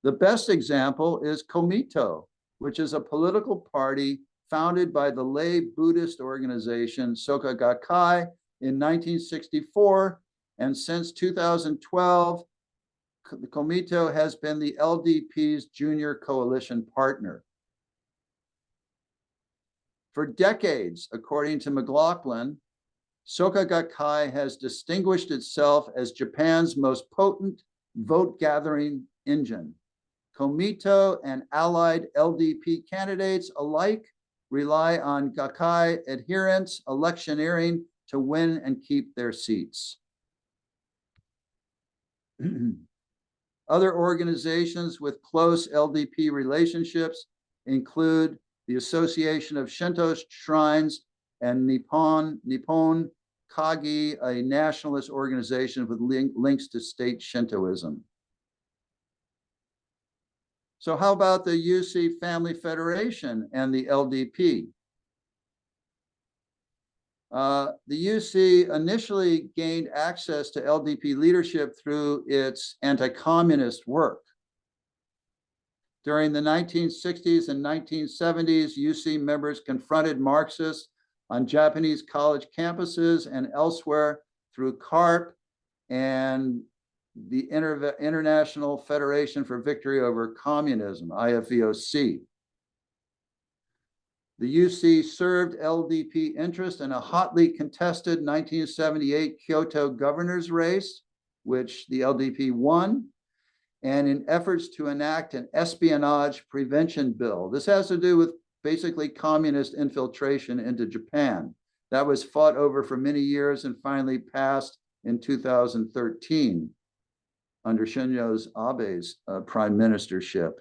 The best example is Komito, which is a political party founded by the lay Buddhist organization Soka Gakkai in 1964. And since 2012, the Komito has been the LDP's junior coalition partner. For decades, according to McLaughlin, Soka Gakkai has distinguished itself as Japan's most potent vote-gathering engine. Komito and allied LDP candidates alike rely on Gakkai adherents electioneering to win and keep their seats. Other organizations with close LDP relationships include the Association of Shinto Shrines and Nippon Kagi, a nationalist organization with links to state Shintoism. So how about the UC Family Federation and the LDP? The UC initially gained access to LDP leadership through its anti-communist work. During the 1960s and 1970s, UC members confronted Marxists on Japanese college campuses and elsewhere through CARP and the International Federation for Victory Over Communism, IFEOC. The UC served LDP interest in a hotly contested 1978 Kyoto governor's race, which the LDP won, and in efforts to enact an espionage prevention bill. This has to do with basically communist infiltration into Japan. That was fought over for many years and finally passed in 2013 under Shinzo Abe's prime ministership.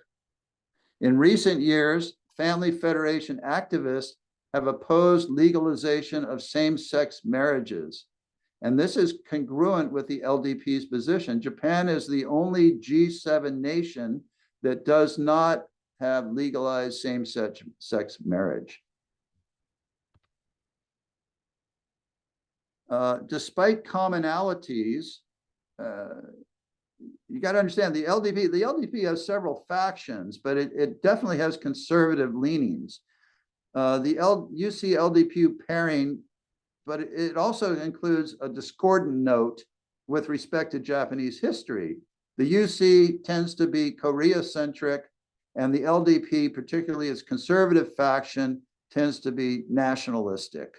In recent years, Family Federation activists have opposed legalization of same-sex marriages. And this is congruent with the LDP's position. Japan is the only G7 nation that does not have legalized same-sex marriage. Despite commonalities, you got to understand the LDP has several factions, but it definitely has conservative leanings. The UC LDP pairing but it also includes a discordant note with respect to Japanese history. The UC tends to be Korea-centric, and the LDP, particularly its conservative faction, tends to be nationalistic.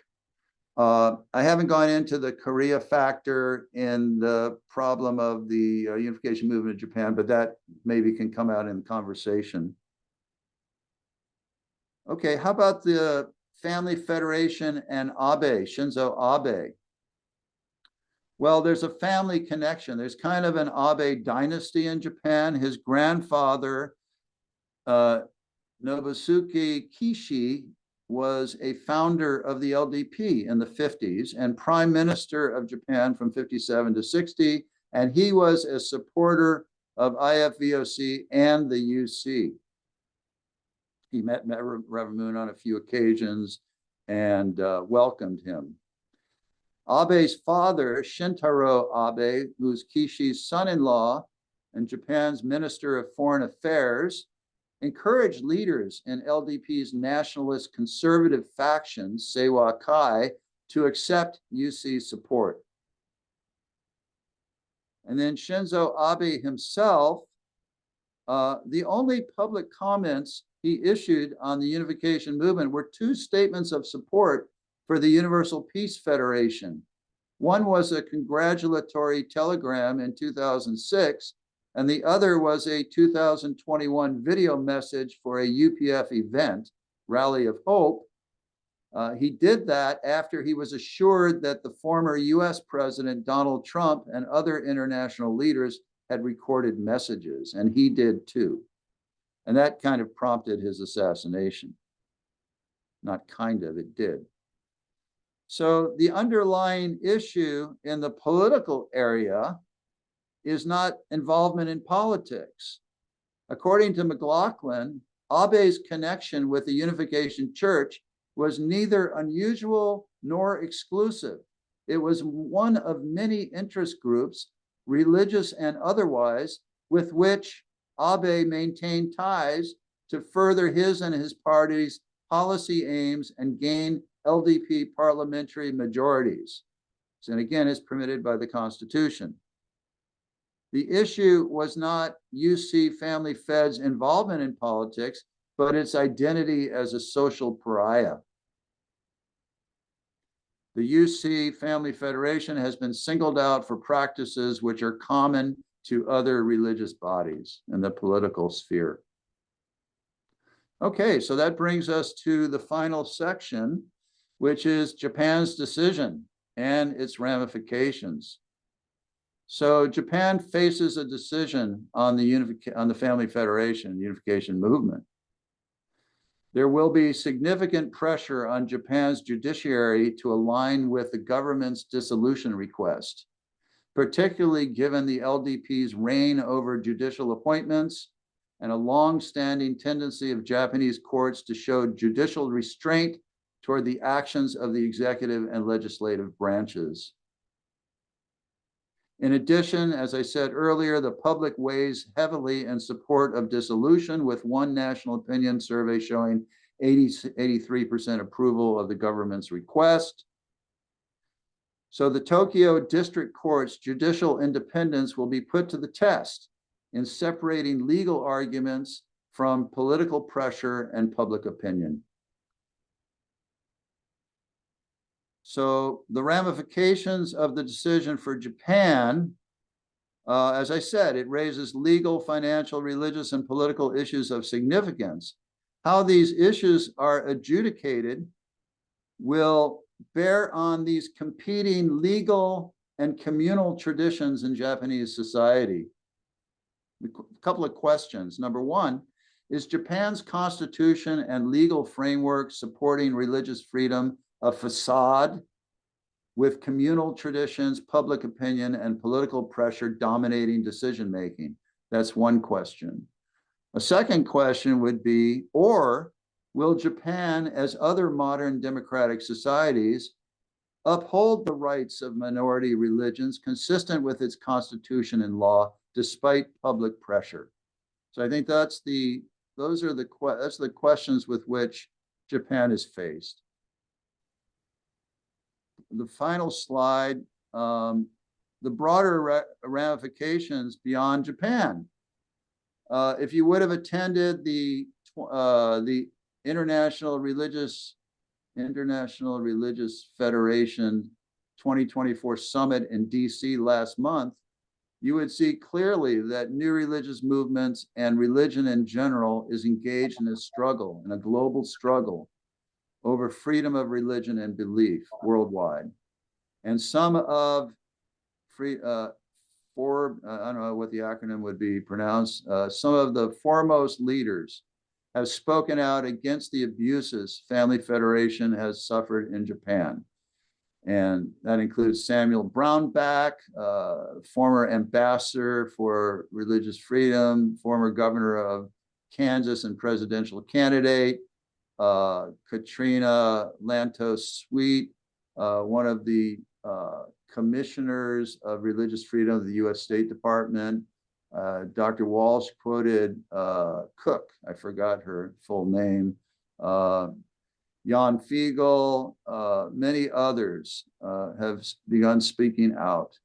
I haven't gone into the Korea factor in the problem of the unification movement in Japan, but that maybe can come out in the conversation. Okay, how about the Family Federation and Abe, Shinzo Abe? Well, there's a family connection. There's kind of an Abe dynasty in Japan. His grandfather, Nobusuke Kishi, was a founder of the LDP in the 50s and prime minister of Japan from 57 to 60. And he was a supporter of IFVOC and the UC. He met Reverend Moon on a few occasions and welcomed him. Abe's father, Shintaro Abe, who's Kishi's son-in-law and Japan's Minister of Foreign Affairs, encouraged leaders in LDP's nationalist conservative factions, Seiwa Kai, to accept UC support. And then Shinzo Abe himself, the only public comments he issued on the unification movement were two statements of support for the Universal Peace Federation. One was a congratulatory telegram in 2006, and the other was a 2021 video message for a UPF event, Rally of Hope. He did that after he was assured that the former US President Donald Trump and other international leaders had recorded messages, and he did too. And that kind of prompted his assassination. Not kind of, it did. So the underlying issue in the political area is not involvement in politics. According to McLaughlin, Abe's connection with the Unification Church was neither unusual nor exclusive. It was one of many interest groups, religious and otherwise, with which Abe maintained ties to further his and his party's policy aims and gain LDP parliamentary majorities. And again, is permitted by the Constitution. The issue was not UC Family Fed's involvement in politics, but its identity as a social pariah. The UC Family Federation has been singled out for practices which are common to other religious bodies in the political sphere. Okay, so that brings us to the final section, which is Japan's decision and its ramifications. So Japan faces a decision on the Family Federation, Unification Movement. There will be significant pressure on Japan's judiciary to align with the government's dissolution request, particularly given the LDP's reign over judicial appointments and a long-standing tendency of Japanese courts to show judicial restraint toward the actions of the executive and legislative branches. In addition, as I said earlier, the public weighs heavily in support of dissolution, with one national opinion survey showing 83% approval of the government's request. So the Tokyo District Court's judicial independence will be put to the test in separating legal arguments from political pressure and public opinion. So the ramifications of the decision for Japan, as I said, it raises legal, financial, religious, and political issues of significance. How these issues are adjudicated will bear on these competing legal and communal traditions in Japanese society. A couple of questions. Number one, is Japan's constitution and legal framework supporting religious freedom a facade with communal traditions, public opinion, and political pressure dominating decision-making? That's one question. A second question would be, or will Japan, as other modern democratic societies, uphold the rights of minority religions consistent with its constitution and law, despite public pressure? So I think that's the questions with which Japan is faced. the final slide, the broader ramifications beyond Japan. If you would have attended the International Religious Federation 2024 summit in DC last month, you would see clearly that new religious movements and religion in general is engaged in a struggle, in a global struggle over freedom of religion and belief worldwide. And some of I don't know what the acronym would be pronounced, some of the foremost leaders have spoken out against the abuses Family Federation has suffered in Japan. And that includes Samuel Brownback, former ambassador for religious freedom, former governor of Kansas and presidential candidate, Katrina Lantos Sweet, one of the commissioners of religious freedom of the U.S. State Department. Dr. Walsh quoted Cook, I forgot her full name, Jan Fiegel, many others have begun speaking out.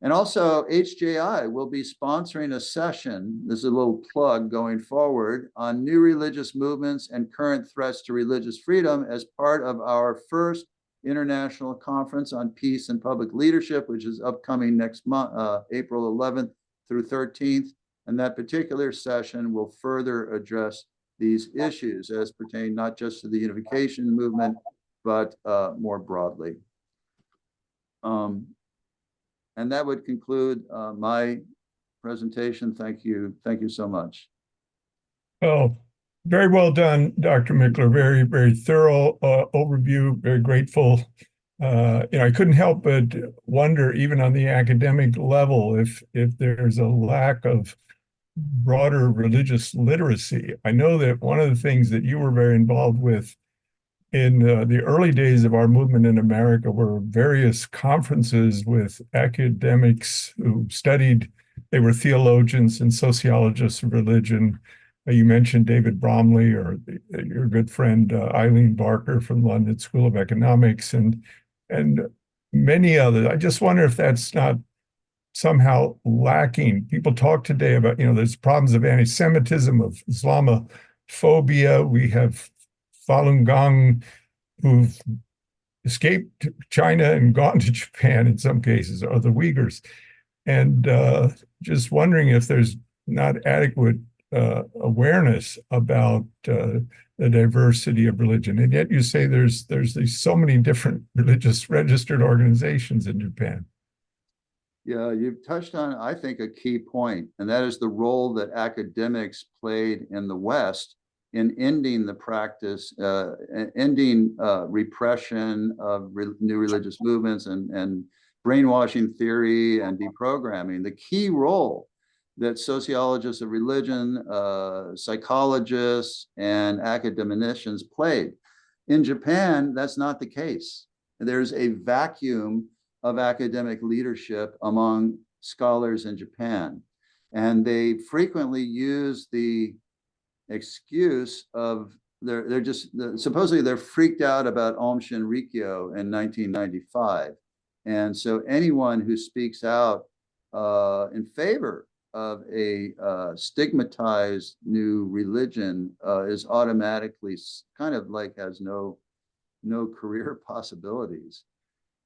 And also HJI will be sponsoring a session, this is a little plug going forward, on new religious movements and current threats to religious freedom as part of our first international conference on peace and public leadership, which is upcoming next month, April 11th through 13th. And that particular session will further address these issues as pertain not just to the Unification Movement, but more broadly. And that would conclude my presentation. Thank you. Thank you so much. Oh, very well done, Dr. Mickler. Very, very thorough overview. Very grateful. I couldn't help but wonder, even on the academic level, if there's a lack of broader religious literacy. I know that one of the things that you were very involved with in the early days of our movement in America were various conferences with academics who studied, they were theologians and sociologists of religion. You mentioned David Bromley, or your good friend Eileen Barker from London School of Economics, and many others. I just wonder if that's not somehow lacking. People talk today about, there's problems of anti-Semitism, of Islamophobia. We have Falun Gong who've escaped China and gone to Japan in some cases, or the Uyghurs. And just wondering if there's not adequate awareness about the diversity of religion. And yet you say there's so many different religious registered organizations in Japan. Yeah, you've touched on, I think, a key point, and that is the role that academics played in the West in ending the practice, ending repression of new religious movements and brainwashing theory and deprogramming. The key role that sociologists of religion, psychologists, and academicians played. In Japan, that's not the case. There's a vacuum of academic leadership among scholars in Japan. And they frequently use the excuse of supposedly they're freaked out about Aum Shinrikyo in 1995. And so anyone who speaks out in favor of a stigmatized new religion is automatically kind of like has no career possibilities.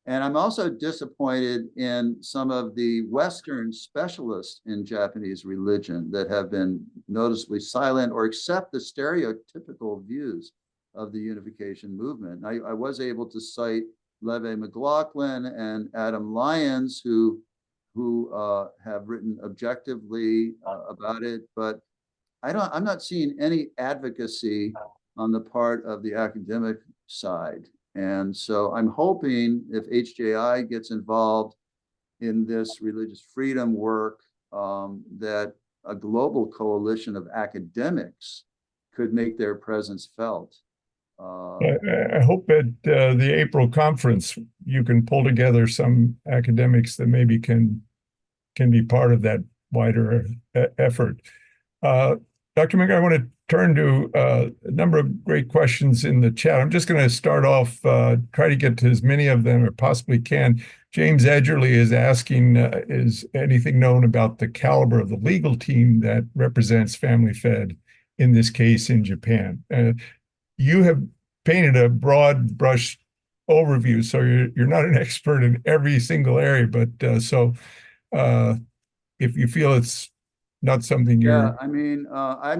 And I'm also disappointed in some of the Western specialists in Japanese religion that have been noticeably silent or accept the stereotypical views of the Unification Movement. I was able to cite Leve McLaughlin and Adam Lyons, who have written objectively about it, but I'm not seeing any advocacy on the part of the academic side. And so I'm hoping if HJI gets involved in this religious freedom work, that a global coalition of academics could make their presence felt. I hope at the April conference, you can pull together some academics that maybe can be part of that wider effort. Dr. Mickler, I want to turn to a number of great questions in the chat. I'm just going to start off, try to get to as many of them as possibly can. James Edgerly is asking, is anything known about the caliber of the legal team that represents Family Fed, in this case in Japan? You have painted a broad brush overview, so you're not an expert in every single area, but if you feel it's not something Yeah, you're... I mean, I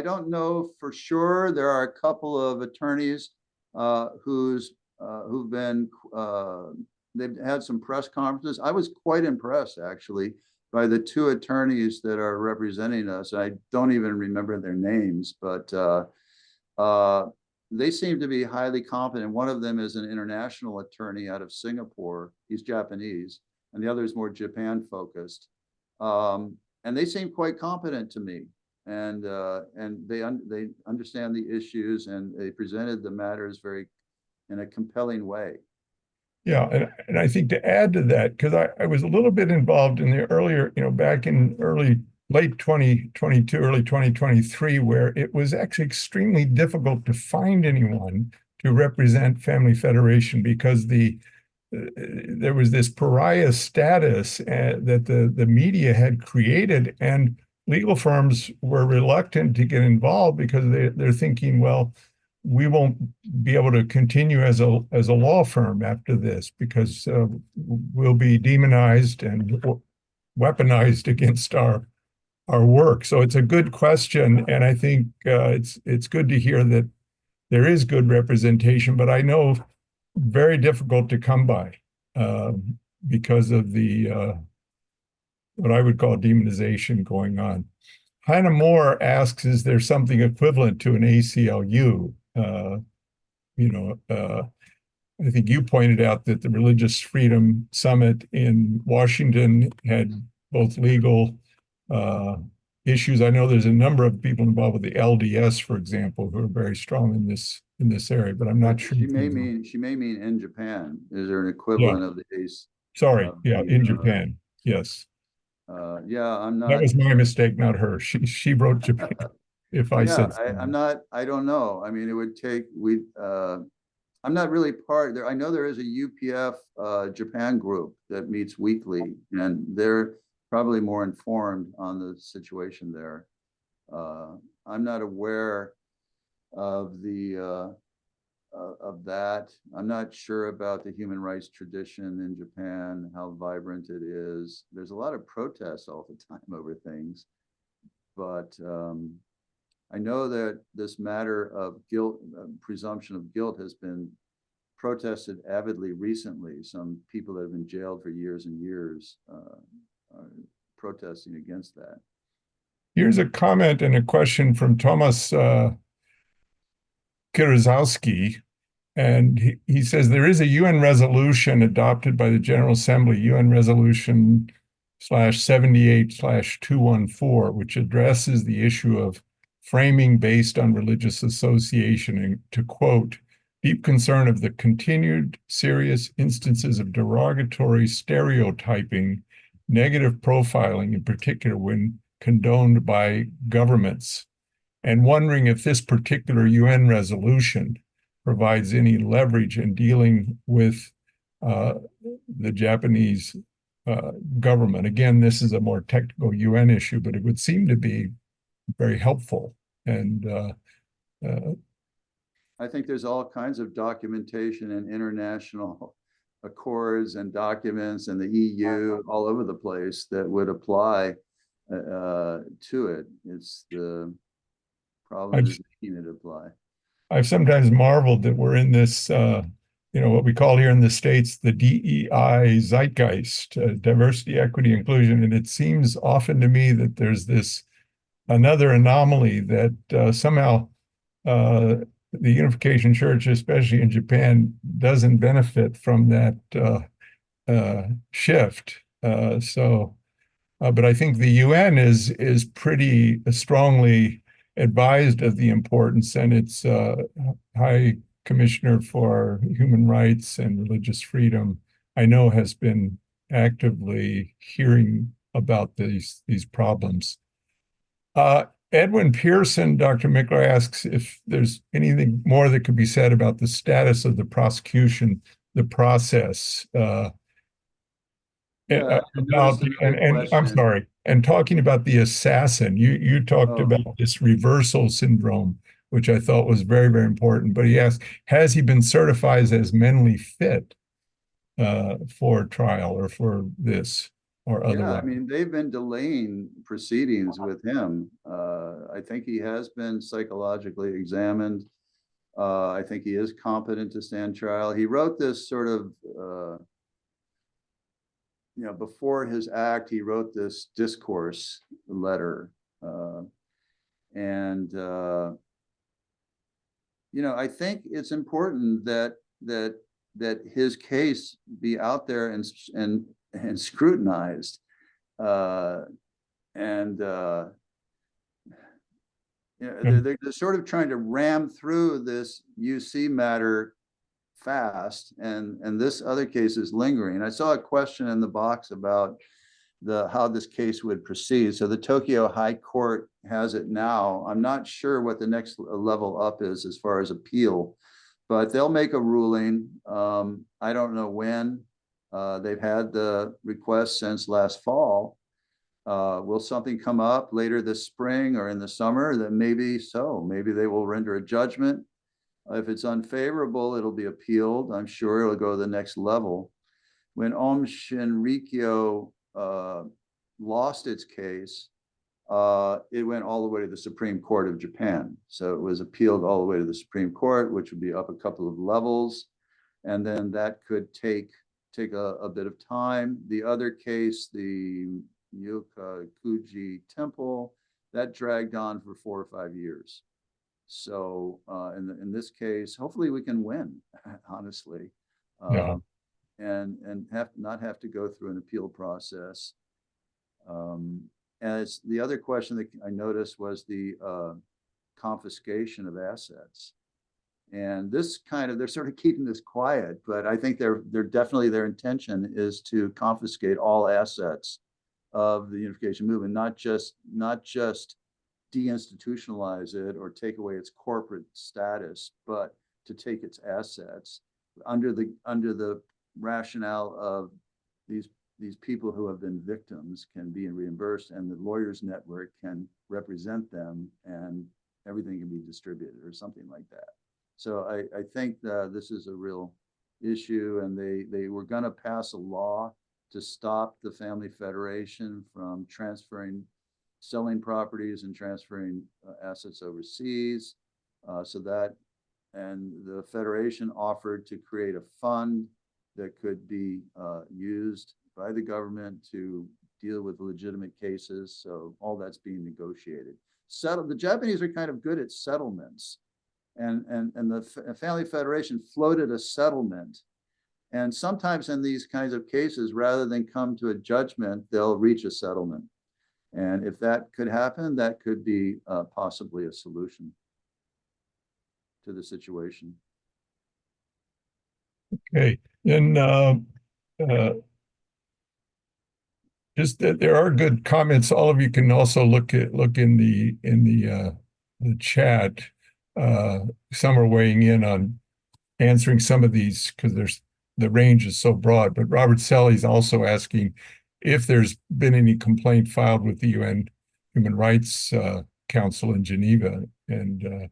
don't know for sure. There are a couple of attorneys who've been, they've had some press conferences. I was quite impressed, actually, by the two attorneys that are representing us. I don't even remember their names, but they seem to be highly competent. One of them is an international attorney out of Singapore. He's Japanese, and the other is more Japan focused. And they seem quite competent to me, and they understand the issues, and they presented the matters in a compelling way. Yeah, and I think to add to that, because I was a little bit involved in the earlier, back in late 2022, early 2023, where it was actually extremely difficult to find anyone to represent Family Federation, because there was this pariah status that the media had created, and legal firms were reluctant to get involved because they're thinking, well, we won't be able to continue as a law firm after this, because we'll be demonized and weaponized against our work. So it's a good question, and I think it's good to hear that there is good representation, but I know very difficult to come by because of the what I would call demonization going on. Hannah Moore asks, is there something equivalent to an ACLU? I think you pointed out that the Religious Freedom Summit in Washington had both legal issues. I know there's a number of people involved with the LDS, for example, who are very strong in this area, but I'm not sure. She may mean in Japan. Is there an equivalent of the ACE? Sorry, in Japan, yes. Yeah, I'm not. That was my mistake, not her. She wrote Japan. If I said I'm not. I don't know. I mean, it would take. I'm not really part there. I know there is a UPF Japan group that meets weekly, and they're probably more informed on the situation there. I'm not aware of that. I'm not sure about the human rights tradition in Japan, how vibrant it is. There's a lot of protests all the time over things, but I know that this matter of guilt, presumption of guilt, has been protested avidly recently. Some people that have been jailed for years and years are protesting against that. Here's a comment and a question from Thomas Kirozowski, and he says there is a UN resolution adopted by the General Assembly, UN Resolution /78/214, which addresses the issue of framing based on religious association, and to quote, deep concern of the continued serious instances of derogatory stereotyping, negative profiling in particular when condoned by governments, and wondering if this particular UN resolution provides any leverage in dealing with the Japanese government. Again, this is a more technical UN issue, but it would seem to be very helpful. And I think there's all kinds of documentation and international accords and documents and the EU all over the place that would apply to it. It's the problem is making it apply. I've sometimes marveled that we're in this, what we call here in the States, the DEI zeitgeist, diversity, equity, inclusion. And it seems often to me that there's another anomaly that somehow the Unification Church, especially in Japan, doesn't benefit from that shift. But I think the UN is pretty strongly advised of the importance, and its High Commissioner for Human Rights and Religious Freedom, I know, has been actively hearing about these problems. Edwin Pearson, Dr. Mickler asks if there's anything more that could be said about the status of the prosecution, the process, Yeah, I about noticed another and I'm question. sorry, and talking about the assassin. You talked Oh, about this reversal syndrome, which I thought was very, very important. But he asked, has he been certified as mentally fit for trial or for this or yeah, I otherwise? mean, they've been delaying proceedings with him. I think he has been psychologically examined. I think he is competent to stand trial. He wrote this sort of, before his act, he wrote this discourse letter. And I think it's important that his case be out there and scrutinized. And they're sort of trying to ram through this UC matter fast, and this other case is lingering. I saw a question in the box about how this case would proceed. So the Tokyo High Court has it now. I'm not sure what the next level up is as far as appeal, but they'll make a ruling. I don't know when. They've had the request since last fall. Will something come up later this spring or in the summer? Then maybe so. Maybe they will render a judgment. If it's unfavorable, it'll be appealed. I'm sure it'll go to the next level. When Om Shinrikyo lost its case, it went all the way to the Supreme Court of Japan. So it was appealed all the way to the Supreme Court, which would be up a couple of levels. And then that could take a bit of time. The other case, the Yokakuji Temple, that dragged on for 4 or 5 years. So in this case, hopefully we can win, honestly. Yeah. And not have to go through an appeal process. As the other question that I noticed was the confiscation of assets. And this they're sort of keeping this quiet, but I think they're definitely, their intention is to confiscate all assets of the Unification Movement, not just deinstitutionalize it or take away its corporate status, but to take its assets under the rationale of these people who have been victims can be reimbursed, and the lawyers network can represent them, and everything can be distributed or something like that. So I think this is a real issue, and they were going to pass a law to stop the Family Federation from selling properties and transferring assets overseas. And the Federation offered to create a fund that could be used by the government to deal with legitimate cases. So all that's being negotiated. The Japanese are kind of good at settlements, and the Family Federation floated a settlement. And sometimes in these kinds of cases, rather than come to a judgment, they'll reach a settlement. And if that could happen, that could be possibly a solution to the situation. Okay. Then just that there are good comments. All of you can also look in the chat. Some are weighing in on answering some of these because the range is so broad. But Robert Selly's also asking if there's been any complaint filed with the UN Human Rights Council in Geneva. And I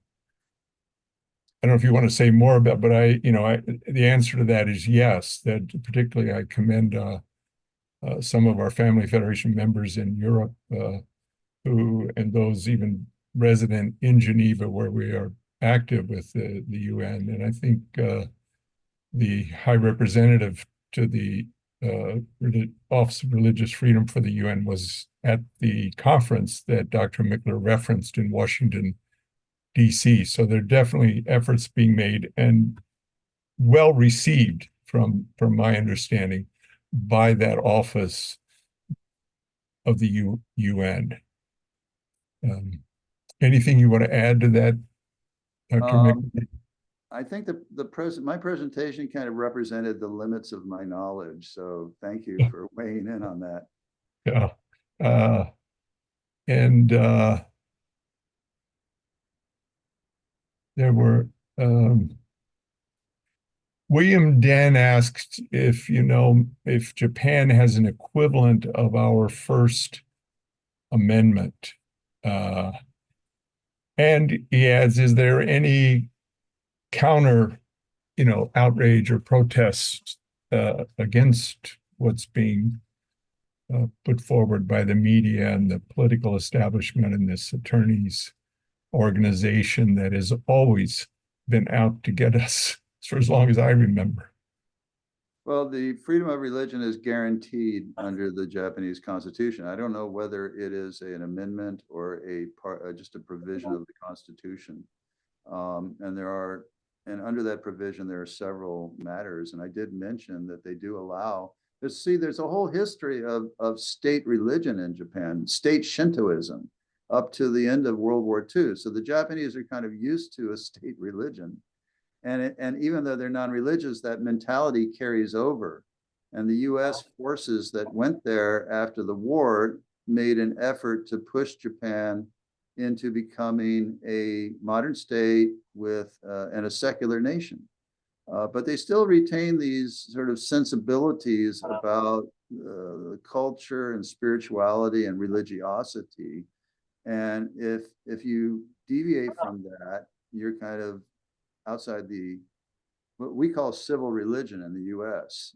don't know if you want to say more about, but the answer to that is yes. That particularly I commend some of our Family Federation members in Europe and those even resident in Geneva where we are active with the UN. And I think the High Representative to the Office of Religious Freedom for the UN was at the conference that Dr. Mickler referenced in Washington, D.C. So there are definitely efforts being made and well received from my understanding by that office of the UN. Anything you want to add to that, Dr. Mickler? I think my presentation kind of represented the limits of my knowledge. So thank you for weighing in on that. Yeah. And there were, William Den asked if, if Japan has an equivalent of our First Amendment. And he adds, is there any counter, outrage or protest against what's being put forward by the media and the political establishment and this attorneys organization that has always been out to get us for as long as I remember? Well, the freedom of religion is guaranteed under the Japanese Constitution. I don't know whether it is an amendment or just a provision of the Constitution. And under that provision, there are several matters. And I did mention that they do allow. There's a whole history of state religion in Japan, state Shintoism, up to the end of World War II. So the Japanese are kind of used to a state religion. And even though they're non-religious, that mentality carries over. And the US forces that went there after the war made an effort to push Japan into becoming a modern state with and a secular nation. But they still retain these sort of sensibilities about culture and spirituality and religiosity. And if you deviate from that, you're kind of outside what we call civil religion in the US.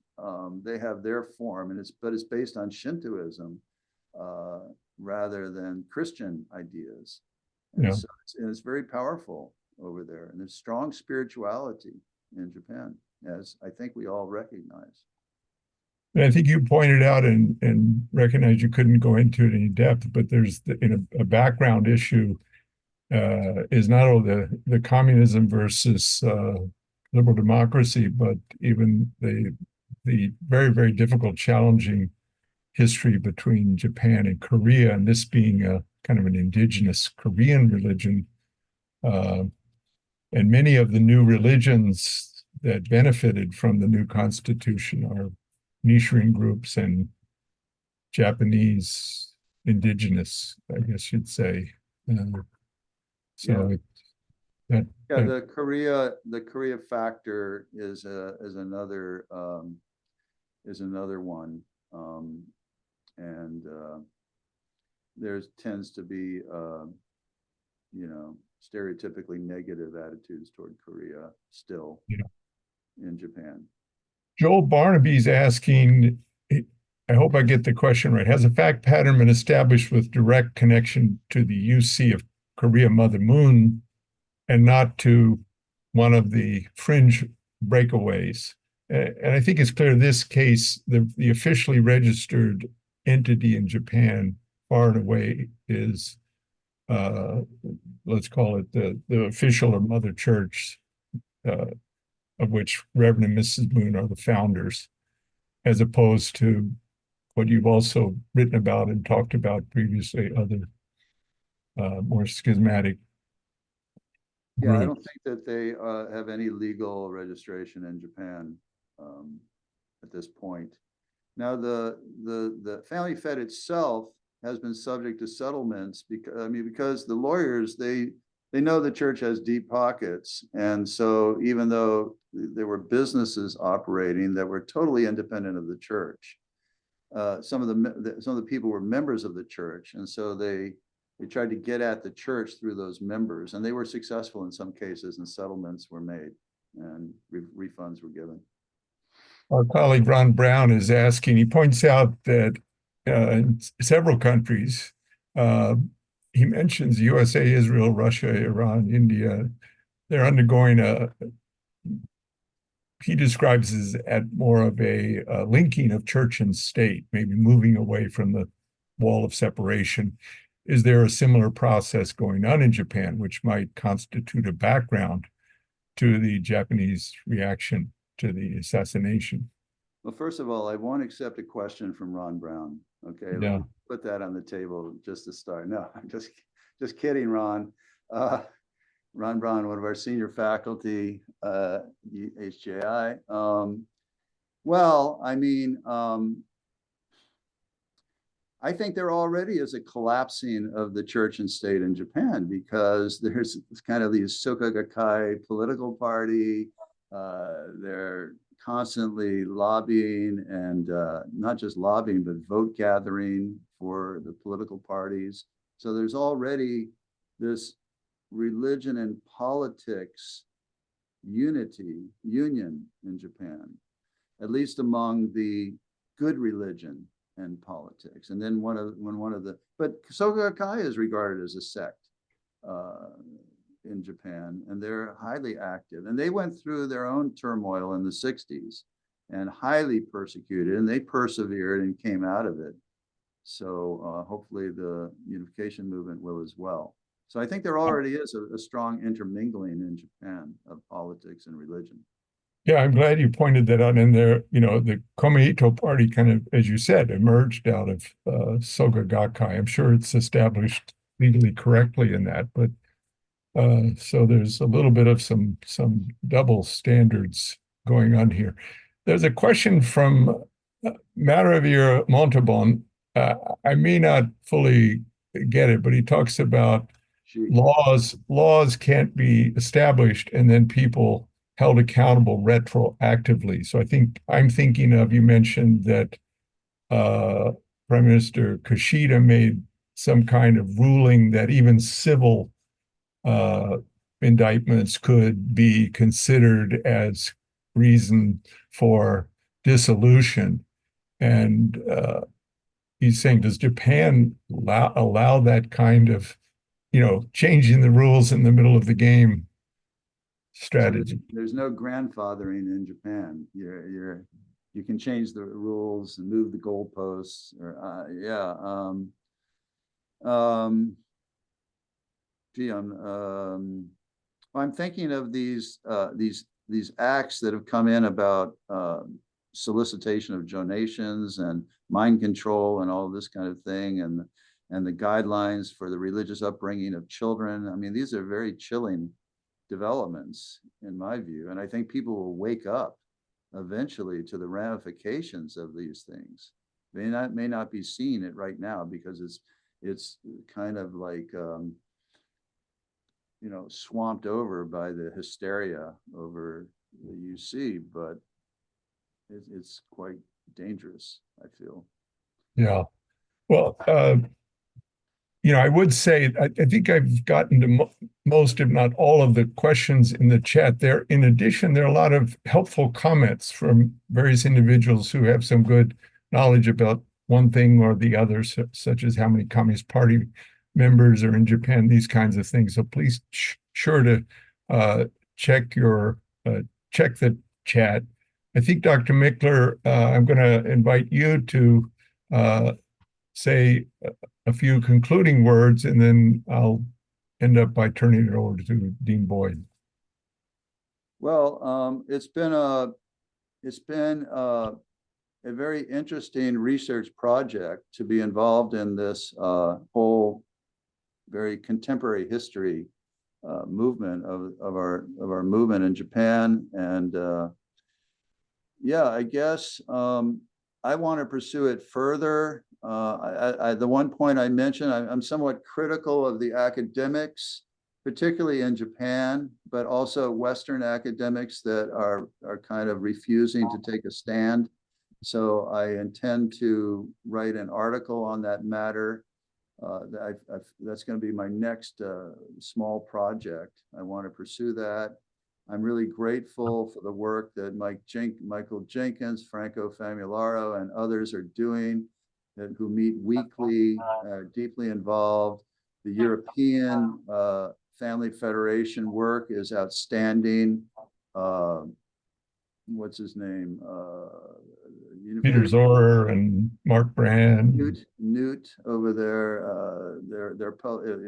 They have their form, but it's based on Shintoism rather than Christian ideas. And so it's very powerful over there. And there's strong spirituality in Japan, as I think we all recognize. And I think you pointed out and recognized you couldn't go into it in any depth, but there's a background issue is not only the communism versus liberal democracy, but even the very, very difficult, challenging history between Japan and Korea, and this being a kind of an indigenous Korean religion. And many of the new religions that benefited from the new constitution are Nichiren groups and Japanese indigenous, I guess you'd say. The Korea factor is another one, and there tends to be stereotypically negative attitudes toward Korea still in Japan. Joel Barnaby's asking, I hope I get the question right, has a fact pattern been established with direct connection to the UC of Korea Mother Moon and not to one of the fringe breakaways? And I think it's clear in this case, the officially registered entity in Japan far and away is, let's call it the official or mother church, of which Reverend and Mrs. Moon are the founders, as opposed to what you've also written about and talked about previously, other more schismatic groups. I don't think that they have any legal registration in Japan at this point. Now, the Family Fed itself has been subject to settlements because the lawyers, they know the church has deep pockets, and so even though there were businesses operating that were totally independent of the church, some of the people were members of the church, and so they tried to get at the church through those members, and they were successful in some cases, and settlements were made and refunds were given. Our colleague Ron Brown is asking, he points out that in several countries, he mentions USA, Israel, Russia, Iran, India, they're undergoing he describes as at more of a linking of church and state, maybe moving away from the wall of separation. Is there a similar process going on in Japan, which might constitute a background to the Japanese reaction to the assassination? Well, first of all, I won't accept a question from Ron Brown. Okay, yeah. Put that on the table just to start. No, I'm just kidding, Ron. Ron Brown, one of our senior faculty, HJI. Well, I mean, I think there already is a collapsing of the church and state in Japan, because there's kind of these Soka Gakkai political party. They're constantly lobbying, and not just lobbying, but vote gathering for the political parties. So there's already this religion and politics union in Japan, at least among the good religion and politics. And then but Soka Gakkai is regarded as a sect in Japan, and they're highly active. And they went through their own turmoil in the 60s and highly persecuted, and they persevered and came out of it. So hopefully the Unification Movement will as well. So I think there already is a strong intermingling in Japan of politics and religion. Yeah, I'm glad you pointed that out. In there, the Komeito party kind of, as you said, emerged out of Soka Gakkai. I'm sure it's established legally correctly in that, but so there's a little bit of some double standards going on here. There's a question from Maravir Montalban. I may not fully get it, but he talks about laws can't be established and then people held accountable retroactively. So I'm thinking of, you mentioned that Prime Minister Kishida made some kind of ruling that even civil indictments could be considered as reason for dissolution. And he's saying, does Japan allow that kind of, changing the rules in the middle of the game strategy? So there's no grandfathering in Japan. You can change the rules and move the goalposts, or I'm thinking of these acts that have come in about solicitation of donations and mind control and all this kind of thing, and the guidelines for the religious upbringing of children. I mean, these are very chilling developments in my view, and I think people will wake up eventually to the ramifications of these things. They may not be seeing it right now because it's kind of like swamped over by the hysteria over the UC, but it's quite dangerous, I feel. Yeah. Well, I would say, I think I've gotten to most, if not all, of the questions in the chat there. In addition, there are a lot of helpful comments from various individuals who have some good knowledge about one thing or the other, such as how many Communist Party members are in Japan, these kinds of things. So please sure to check the chat. I think, Dr. Mickler, I'm going to invite you to say a few concluding words, and then I'll end up by turning it over to Dean Boyd. Well, it's been a very interesting research project to be involved in this whole very contemporary history movement of our movement in Japan. And I guess I want to pursue it further. The one point I mentioned, I'm somewhat critical of the academics, particularly in Japan, but also Western academics that are kind of refusing to take a stand. So I intend to write an article on that matter. That's going to be my next small project. I want to pursue that. I'm really grateful for the work that Michael Jenkins, Franco Famularo, and others are doing, who meet weekly, deeply involved. The European Family Federation work is outstanding. What's his name? Peter Zohrer and Mark Brand. Newt over there.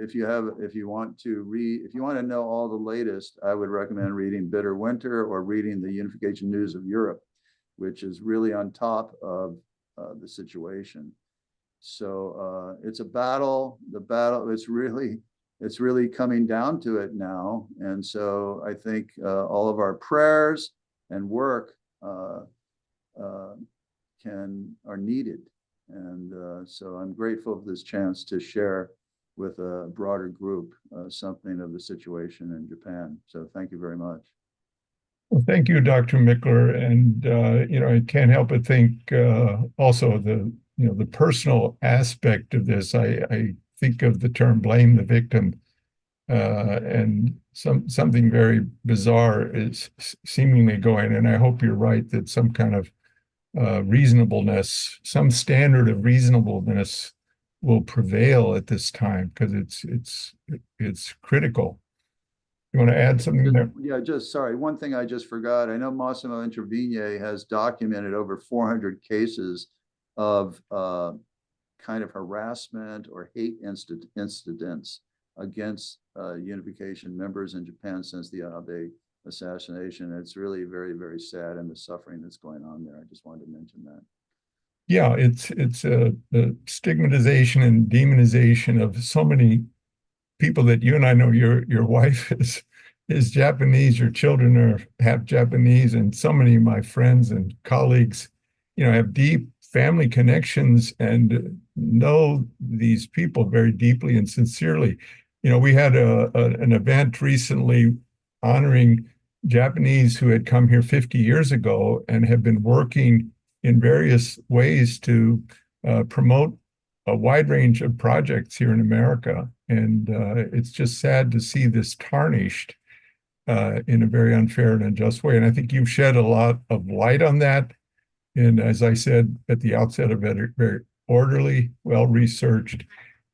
If you want to know all the latest, I would recommend reading Bitter Winter or reading the Unification News of Europe, which is really on top of the situation. So it's a battle. It's really coming down to it now. And so I think all of our prayers and work are needed. And so I'm grateful for this chance to share with a broader group something of the situation in Japan. So thank you very much. Well, thank you, Dr. Mickler. And, I can't help but think also the personal aspect of this. I think of the term blame the victim. And something very bizarre is seemingly going, and I hope you're right, that some kind of reasonableness, some standard of reasonableness will prevail at this time, because it's critical. You want to add something there? Yeah, sorry. One thing I just forgot. I know Massimo Intervigne has documented over 400 cases of kind of harassment or hate incidents against Unification members in Japan since the Abe assassination. It's really very, very sad, and the suffering that's going on there. I just wanted to mention that. Yeah, it's the stigmatization and demonization of so many people that you and I know. Your wife is Japanese, your children are half Japanese, and so many of my friends and colleagues, have deep family connections and know these people very deeply and sincerely. We had an event recently honoring Japanese who had come here 50 years ago and have been working in various ways to promote a wide range of projects here in America. And it's just sad to see this tarnished in a very unfair and unjust way. And I think you've shed a lot of light on that. And as I said at the outset, a very orderly, well-researched,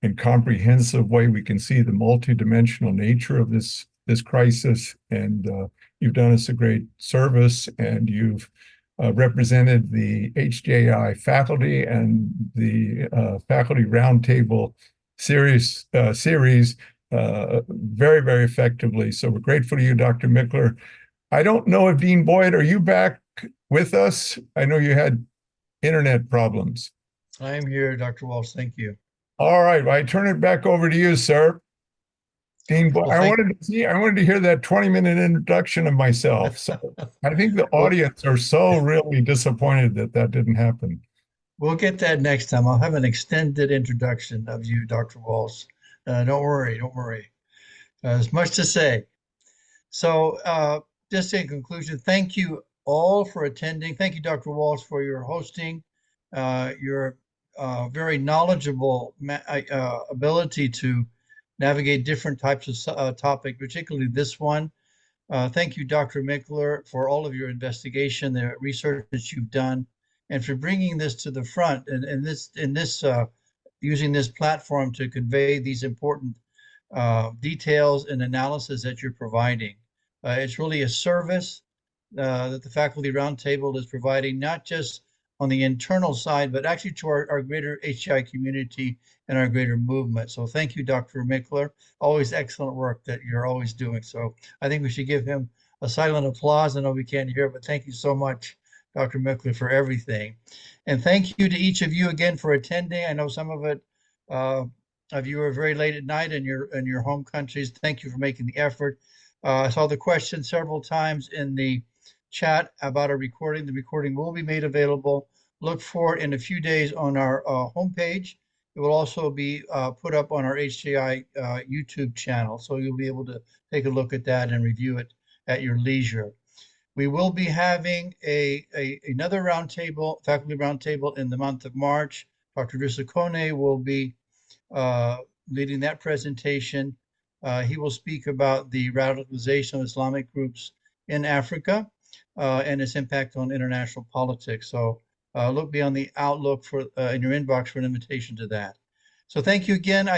and comprehensive way we can see the multidimensional nature of this crisis. And you've done us a great service, and you've represented the HJI faculty and the Faculty Roundtable series very, very effectively. So we're grateful to you, Dr. Mickler. I don't know if Dean Boyd, are you back with us? I know you had internet problems. I'm here, Dr. Walsh. Thank you. All right, well, I turn it back over to you, sir. Dean Boyd, Well, I wanted to hear that 20-minute introduction of myself. So I think the audience are so really disappointed that didn't happen. We'll get that next time. I'll have an extended introduction of you, Dr. Walsh. Don't worry. There's much to say. So just in conclusion, thank you all for attending. Thank you, Dr. Walsh, for your hosting, your very knowledgeable ability to navigate different types of topic, particularly this one. Thank you, Dr. Mickler, for all of your investigation, the research that you've done, and for bringing this to the front and using this platform to convey these important details and analysis that you're providing. It's really a service that the Faculty Roundtable is providing, not just on the internal side, but actually to our greater HJI community and our greater movement. So thank you, Dr. Mickler. Always excellent work that you're always doing. So I think we should give him a silent applause. I know we can't hear it, but thank you so much, Dr. Mickler, for everything. And thank you to each of you again for attending. I know some of you are very late at night in your home countries. Thank you for making the effort. I saw the question several times in the chat about a recording. The recording will be made available. Look for it in a few days on our homepage. It will also be put up on our HJI YouTube channel, so you'll be able to take a look at that and review it at your leisure. We will be having another roundtable, faculty roundtable, in the month of March. Dr. Drisakone will be leading that presentation. He will speak about the radicalization of Islamic groups in Africa and its impact on international politics. So look beyond the outlook in your inbox for an invitation to that. So thank you again.